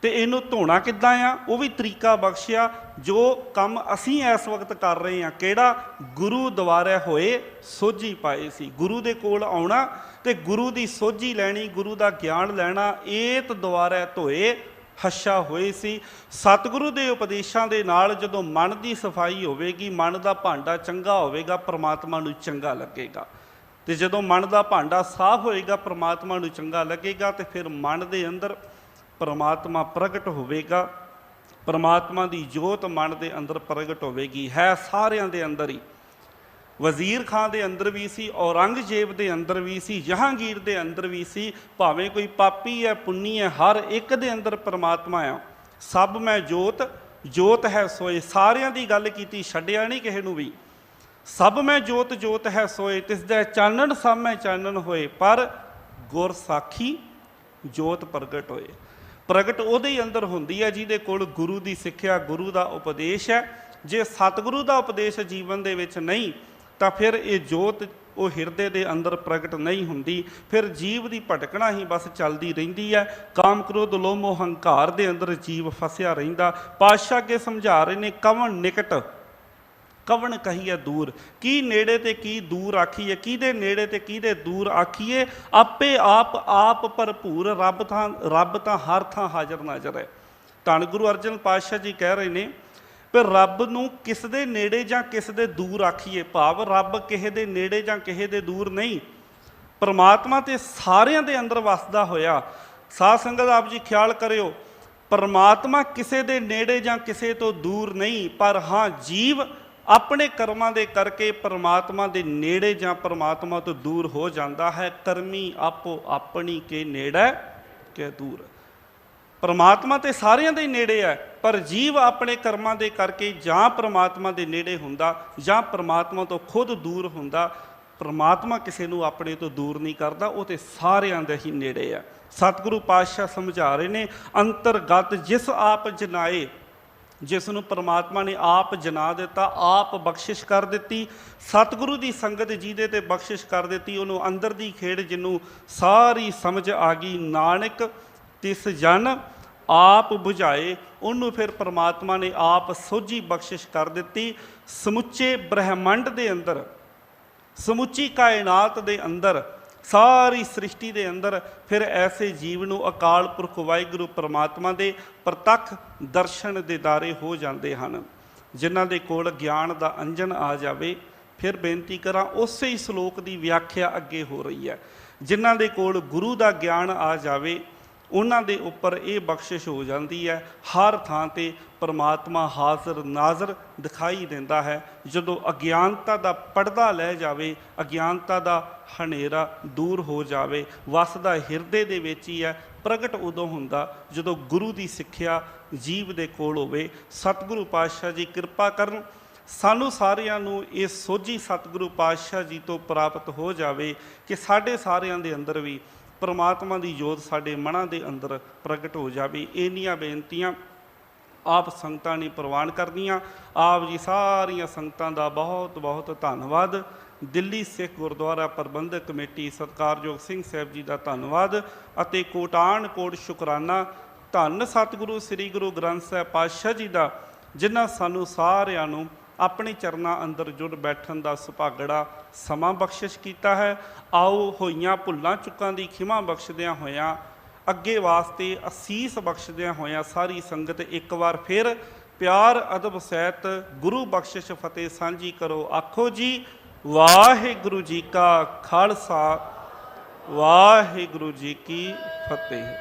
ਤੇ ਇਹਨੂੰ ਧੋਣਾ ਕਿੱਦਾਂ ਆ? ਉਹ ਵੀ ਤਰੀਕਾ ਬਖਸ਼ਿਆ। ਜੋ ਕੰਮ ਅਸੀਂ ਇਸ ਵਕਤ ਕਰ ਰਹੇ ਹਾਂ, ਕਿਹੜਾ? ਗੁਰੂ ਦੁਆਰੇ ਹੋਏ ਸੋਝੀ ਪਾਏ ਸੀ। ਗੁਰੂ ਦੇ ਕੋਲ ਆਉਣਾ ਤੇ ਗੁਰੂ ਦੀ ਸੋਝੀ ਲੈਣੀ, ਗੁਰੂ ਦਾ ਗਿਆਨ ਲੈਣਾ। ਏਤ ਦੁਆਰੇ ਧੋਏ ਹੱਛਾ ਹੋਏ ਸੀ। ਸਤਿਗੁਰੂ ਦੇ ਉਪਦੇਸ਼ਾਂ ਦੇ ਨਾਲ ਜਦੋਂ ਮਨ ਦੀ ਸਫਾਈ ਹੋਵੇਗੀ, ਮਨ ਦਾ ਭਾਂਡਾ ਚੰਗਾ ਹੋਵੇਗਾ, ਪ੍ਰਮਾਤਮਾ ਨੂੰ ਚੰਗਾ ਲੱਗੇਗਾ। ਤੇ ਜਦੋਂ ਮਨ ਦਾ ਭਾਂਡਾ ਸਾਫ਼ ਹੋਏਗਾ, ਪ੍ਰਮਾਤਮਾ ਨੂੰ ਚੰਗਾ ਲੱਗੇਗਾ, ਤੇ ਫਿਰ ਮਨ ਦੇ ਅੰਦਰ ਪਰਮਾਤਮਾ ਪ੍ਰਗਟ ਹੋਵੇਗਾ। ਪਰਮਾਤਮਾ ਦੀ ਜੋਤ ਮਨ ਦੇ ਅੰਦਰ ਪ੍ਰਗਟ ਹੋਵੇਗੀ। ਹੈ ਸਾਰਿਆਂ ਦੇ ਅੰਦਰ ਹੀ। ਵਜ਼ੀਰ ਖਾਂ ਦੇ ਅੰਦਰ ਵੀ ਸੀ, ਔਰੰਗਜ਼ੇਬ ਦੇ ਅੰਦਰ ਵੀ ਸੀ, ਜਹਾਂਗੀਰ ਦੇ ਅੰਦਰ ਵੀ ਸੀ। ਭਾਵੇਂ ਕੋਈ ਪਾਪੀ ਹੈ ਪੁੰਨੀ ਹੈ, ਹਰ ਇੱਕ ਦੇ ਅੰਦਰ ਪਰਮਾਤਮਾ ਆ। ਸਭ ਮੈਂ ਜੋਤ, ਜੋਤ ਹੈ ਸੋਏ। ਸਾਰਿਆਂ ਦੀ ਗੱਲ ਕੀਤੀ, ਛੱਡਿਆ ਨਹੀਂ ਕਿਸੇ ਨੂੰ ਵੀ। ਸਭ ਮੈਂ ਜੋਤ, ਜੋਤ ਹੈ ਸੋਏ, ਤਿਸ ਦਾ ਚਾਨਣ ਸਭ ਮੈਂ ਚਾਨਣ ਹੋਏ। ਪਰ ਗੁਰ ਸਾਖੀ ਜੋਤ ਪ੍ਰਗਟ ਹੋਏ। ਪ੍ਰਗਟ ਉਹਦੇ ਹੀ ਅੰਦਰ ਹੁੰਦੀ ਹੈ ਜਿਹਦੇ ਕੋਲ ਗੁਰੂ ਦੀ ਸਿੱਖਿਆ, ਗੁਰੂ ਦਾ ਉਪਦੇਸ਼ ਹੈ। ਜੇ ਸਤਿਗੁਰੂ ਦਾ ਉਪਦੇਸ਼ ਜੀਵਨ ਦੇ ਵਿੱਚ ਨਹੀਂ, ਤਾਂ ਫਿਰ ਇਹ ਜੋਤ ਉਹ ਹਿਰਦੇ ਦੇ ਅੰਦਰ ਪ੍ਰਗਟ ਨਹੀਂ ਹੁੰਦੀ। ਫਿਰ ਜੀਵ ਦੀ ਭਟਕਣਾ ਹੀ ਬਸ ਚੱਲਦੀ ਰਹਿੰਦੀ ਹੈ। ਕਾਮ ਕ੍ਰੋਧ ਲੋਭ ਮੋਹ ਹੰਕਾਰ ਦੇ ਅੰਦਰ ਜੀਵ ਫਸਿਆ ਰਹਿੰਦਾ। ਪਾਤਸ਼ਾਹ ਅੱਗੇ ਸਮਝਾ ਰਹੇ ਨੇ, ਕਵਣ ਨਿਕਟ ਕਵਣ ਕਹੀਏ ਦੂਰ। ਕੀ ਨੇੜੇ ਤੇ ਕੀ ਦੂਰ ਆਖੀਏ? ਕਿਹਦੇ ਨੇੜੇ ਤੇ ਕਿਹਦੇ ਦੂਰ ਆਖੀਏ? ਆਪੇ ਆਪ ਭਰਪੂਰ। ਰੱਬ ਤਾਂ ਹਰ ਥਾਂ ਹਾਜ਼ਰ ਨਾਜ਼ਰ ਹੈ। ਧੰਨ ਗੁਰੂ ਅਰਜਨ ਪਾਤਸ਼ਾਹ ਜੀ ਕਹਿ ਰਹੇ ਨੇ, ਪਰ ਰੱਬ ਨੂੰ ਕਿਸ ਦੇ ਨੇੜੇ ਜਾਂ ਕਿਸ ਦੇ ਦੂਰ ਆਖੀਏ? ਭਾਵ ਰੱਬ ਕਿਸੇ ਦੇ ਨੇੜੇ ਜਾਂ ਕਿਸੇ ਦੇ ਦੂਰ ਨਹੀਂ। ਪਰਮਾਤਮਾ ਤੇ ਸਾਰਿਆਂ ਦੇ ਅੰਦਰ ਵਸਦਾ ਹੋਇਆ। ਸਾਧ ਸੰਗਤ ਆਪ ਜੀ ਖਿਆਲ ਕਰਿਓ, ਪਰਮਾਤਮਾ ਕਿਸੇ ਦੇ ਨੇੜੇ ਜਾਂ ਕਿਸੇ ਤੋਂ ਦੂਰ ਨਹੀਂ, ਪਰ ਹਾਂ ਜੀਵ ਆਪਣੇ ਕਰਮਾਂ ਦੇ ਕਰਕੇ ਪਰਮਾਤਮਾ ਦੇ ਨੇੜੇ ਜਾਂ ਪਰਮਾਤਮਾ ਤੋਂ ਦੂਰ ਹੋ ਜਾਂਦਾ ਹੈ। ਕਰਮੀ ਆਪੋ ਆਪਣੀ ਕੇ ਨੇੜੇ ਕੇ ਦੂਰ। ਪਰਮਾਤਮਾ ਤੇ ਸਾਰਿਆਂ ਦੇ ਨੇੜੇ ਹੈ, ਪਰ ਜੀਵ ਆਪਣੇ ਕਰਮਾਂ ਦੇ ਕਰਕੇ ਜਾਂ ਪਰਮਾਤਮਾ ਦੇ ਨੇੜੇ ਹੁੰਦਾ ਜਾਂ ਪਰਮਾਤਮਾ ਤੋਂ ਖੁਦ ਦੂਰ ਹੁੰਦਾ। ਪਰਮਾਤਮਾ ਕਿਸੇ ਨੂੰ ਆਪਣੇ ਤੋਂ ਦੂਰ ਨਹੀਂ ਕਰਦਾ, ਉਹ ਤੇ ਸਾਰਿਆਂ ਦੇ ਹੀ ਨੇੜੇ ਹੈ। ਸਤਿਗੁਰੂ ਪਾਤਸ਼ਾਹ ਸਮਝਾ ਰਹੇ ਨੇ, ਅੰਤਰਗਤ ਜਿਸ ਆਪ ਜਨਾਏ। ਜਿਸ ਨੂੰ ਪਰਮਾਤਮਾ ਨੇ ਆਪ ਜਨਾ ਦਿੱਤਾ, ਆਪ ਬਖਸ਼ਿਸ਼ ਕਰ ਦਿੱਤੀ। ਸਤਿਗੁਰੂ ਦੀ ਸੰਗਤ ਜਿਹਦੇ ਤੇ ਬਖਸ਼ਿਸ਼ ਕਰ ਦਿੱਤੀ, ਉਹਨੂੰ ਅੰਦਰ ਦੀ ਖੇਡ ਜਿਹਨੂੰ ਸਾਰੀ ਸਮਝ ਆ ਗਈ। ਨਾਨਕ ਤਿਸ ਜਨ ਆਪ ਬੁਝਾਏ। ਉਹਨੂੰ ਫਿਰ ਪਰਮਾਤਮਾ ਨੇ ਆਪ ਸੋਝੀ ਬਖਸ਼ਿਸ਼ ਕਰ ਦਿੱਤੀ। ਸਮੁੱਚੇ ਬ੍ਰਹਿਮੰਡ ਦੇ ਅੰਦਰ, ਸਮੁੱਚੀ ਕਾਇਨਾਤ ਦੇ ਅੰਦਰ, ਸਾਰੀ ਸ੍ਰਿਸ਼ਟੀ ਦੇ ਅੰਦਰ ਫਿਰ ਐਸੇ ਜੀਵ ਨੂੰ ਅਕਾਲ ਪੁਰਖ ਵਾਹਿਗੁਰੂ ਪਰਮਾਤਮਾ ਦੇ ਪ੍ਰਤੱਖ ਦਰਸ਼ਨ ਦੀਦਾਰੇ ਹੋ ਜਾਂਦੇ ਹਨ। ਜਿਨ੍ਹਾਂ ਦੇ ਕੋਲ ਗਿਆਨ ਦਾ ਅੰਜਨ ਆ ਜਾਵੇ, ਫਿਰ ਬੇਨਤੀ ਕਰਾਂ ਉਸੇ ਹੀ ਸ਼ਲੋਕ ਦੀ ਵਿਆਖਿਆ ਅੱਗੇ ਹੋ ਰਹੀ ਹੈ। ਜਿਨ੍ਹਾਂ ਦੇ ਕੋਲ ਗੁਰੂ ਦਾ ਗਿਆਨ ਆ ਜਾਵੇ, ਉਹਨਾਂ ਦੇ ਉੱਪਰ ਇਹ ਬਖਸ਼ਿਸ਼ ਹੋ ਜਾਂਦੀ ਹੈ। ਹਰ ਥਾਂ ਤੇ ਪਰਮਾਤਮਾ ਹਾਜ਼ਰ ਨਾਜ਼ਰ ਦਿਖਾਈ ਦਿੰਦਾ ਹੈ। ਜਦੋਂ ਅਗਿਆਨਤਾ ਦਾ ਪਰਦਾ ਲੈ ਜਾਵੇ, ਅਗਿਆਨਤਾ ਦਾ ਹਨੇਰਾ ਦੂਰ ਹੋ ਜਾਵੇ, ਵਸਦਾ ਹਿਰਦੇ ਦੇ ਵਿੱਚ ਹੀ ਹੈ। ਪ੍ਰਗਟ ਉਦੋਂ ਹੁੰਦਾ ਜਦੋਂ ਗੁਰੂ ਦੀ ਸਿੱਖਿਆ ਜੀਵ ਦੇ ਕੋਲ ਹੋਵੇ। ਸਤਿਗੁਰੂ ਪਾਤਸ਼ਾਹ ਜੀ ਕਿਰਪਾ ਕਰਨ, ਸਾਨੂੰ ਸਾਰਿਆਂ ਨੂੰ ਇਹ ਸੋਝੀ ਸਤਿਗੁਰੂ ਪਾਤਸ਼ਾਹ ਜੀ ਤੋਂ ਪ੍ਰਾਪਤ ਹੋ ਜਾਵੇ ਕਿ ਸਾਡੇ ਸਾਰਿਆਂ ਦੇ ਅੰਦਰ ਵੀ ਪਰਮਾਤਮਾ ਦੀ ਜੋਤ ਸਾਡੇ ਮਨਾਂ ਦੇ ਅੰਦਰ ਪ੍ਰਗਟ ਹੋ ਜਾਵੇ। ਇੰਨੀਆਂ ਬੇਨਤੀਆਂ ਆਪ ਸੰਗਤਾਂ ਨੇ ਪ੍ਰਵਾਨ ਕਰਨੀਆਂ। ਆਪ ਜੀ ਸਾਰੀਆਂ ਸੰਗਤਾਂ ਦਾ ਬਹੁਤ ਬਹੁਤ ਧੰਨਵਾਦ। ਦਿੱਲੀ ਸਿੱਖ ਗੁਰਦੁਆਰਾ ਪ੍ਰਬੰਧਕ ਕਮੇਟੀ ਸਤਿਕਾਰਯੋਗ ਸਿੰਘ ਸਾਹਿਬ ਜੀ ਦਾ ਧੰਨਵਾਦ ਅਤੇ ਕੋਟਾਨ ਕੋਟ ਸ਼ੁਕਰਾਨਾ ਧੰਨ ਸਤਿਗੁਰੂ ਸ੍ਰੀ ਗੁਰੂ ਗ੍ਰੰਥ ਸਾਹਿਬ ਪਾਤਸ਼ਾਹ ਜੀ ਦਾ, ਜਿਨ੍ਹਾਂ ਸਾਨੂੰ ਸਾਰਿਆਂ ਨੂੰ ਆਪਣੇ ਚਰਨਾਂ ਅੰਦਰ ਜੁੜ ਬੈਠਣ ਦਾ ਸੁਭਾਗੜਾ ਸਮਾਂ ਬਖਸ਼ਿਸ਼ ਕੀਤਾ ਹੈ। ਆਓ ਹੋਈਆਂ ਭੁੱਲਾਂ ਚੁੱਕਾਂ ਦੀ ਖਿਮਾ ਬਖਸ਼ਦਿਆਂ ਹੋਇਆਂ, ਅੱਗੇ ਵਾਸਤੇ ਅਸੀਸ ਬਖਸ਼ਦਿਆਂ ਹੋਇਆਂ ਸਾਰੀ ਸੰਗਤ ਇੱਕ ਵਾਰ ਫਿਰ ਪਿਆਰ ਅਦਬ ਸਹਿਤ ਗੁਰੂ ਬਖਸ਼ਿਸ਼ ਫਤਿਹ ਸਾਂਝੀ ਕਰੋ। ਆਖੋ ਜੀ ਵਾਹਿਗੁਰੂ ਜੀ ਕਾ ਖਾਲਸਾ, ਵਾਹਿਗੁਰੂ ਜੀ ਕੀ ਫਤਿਹ।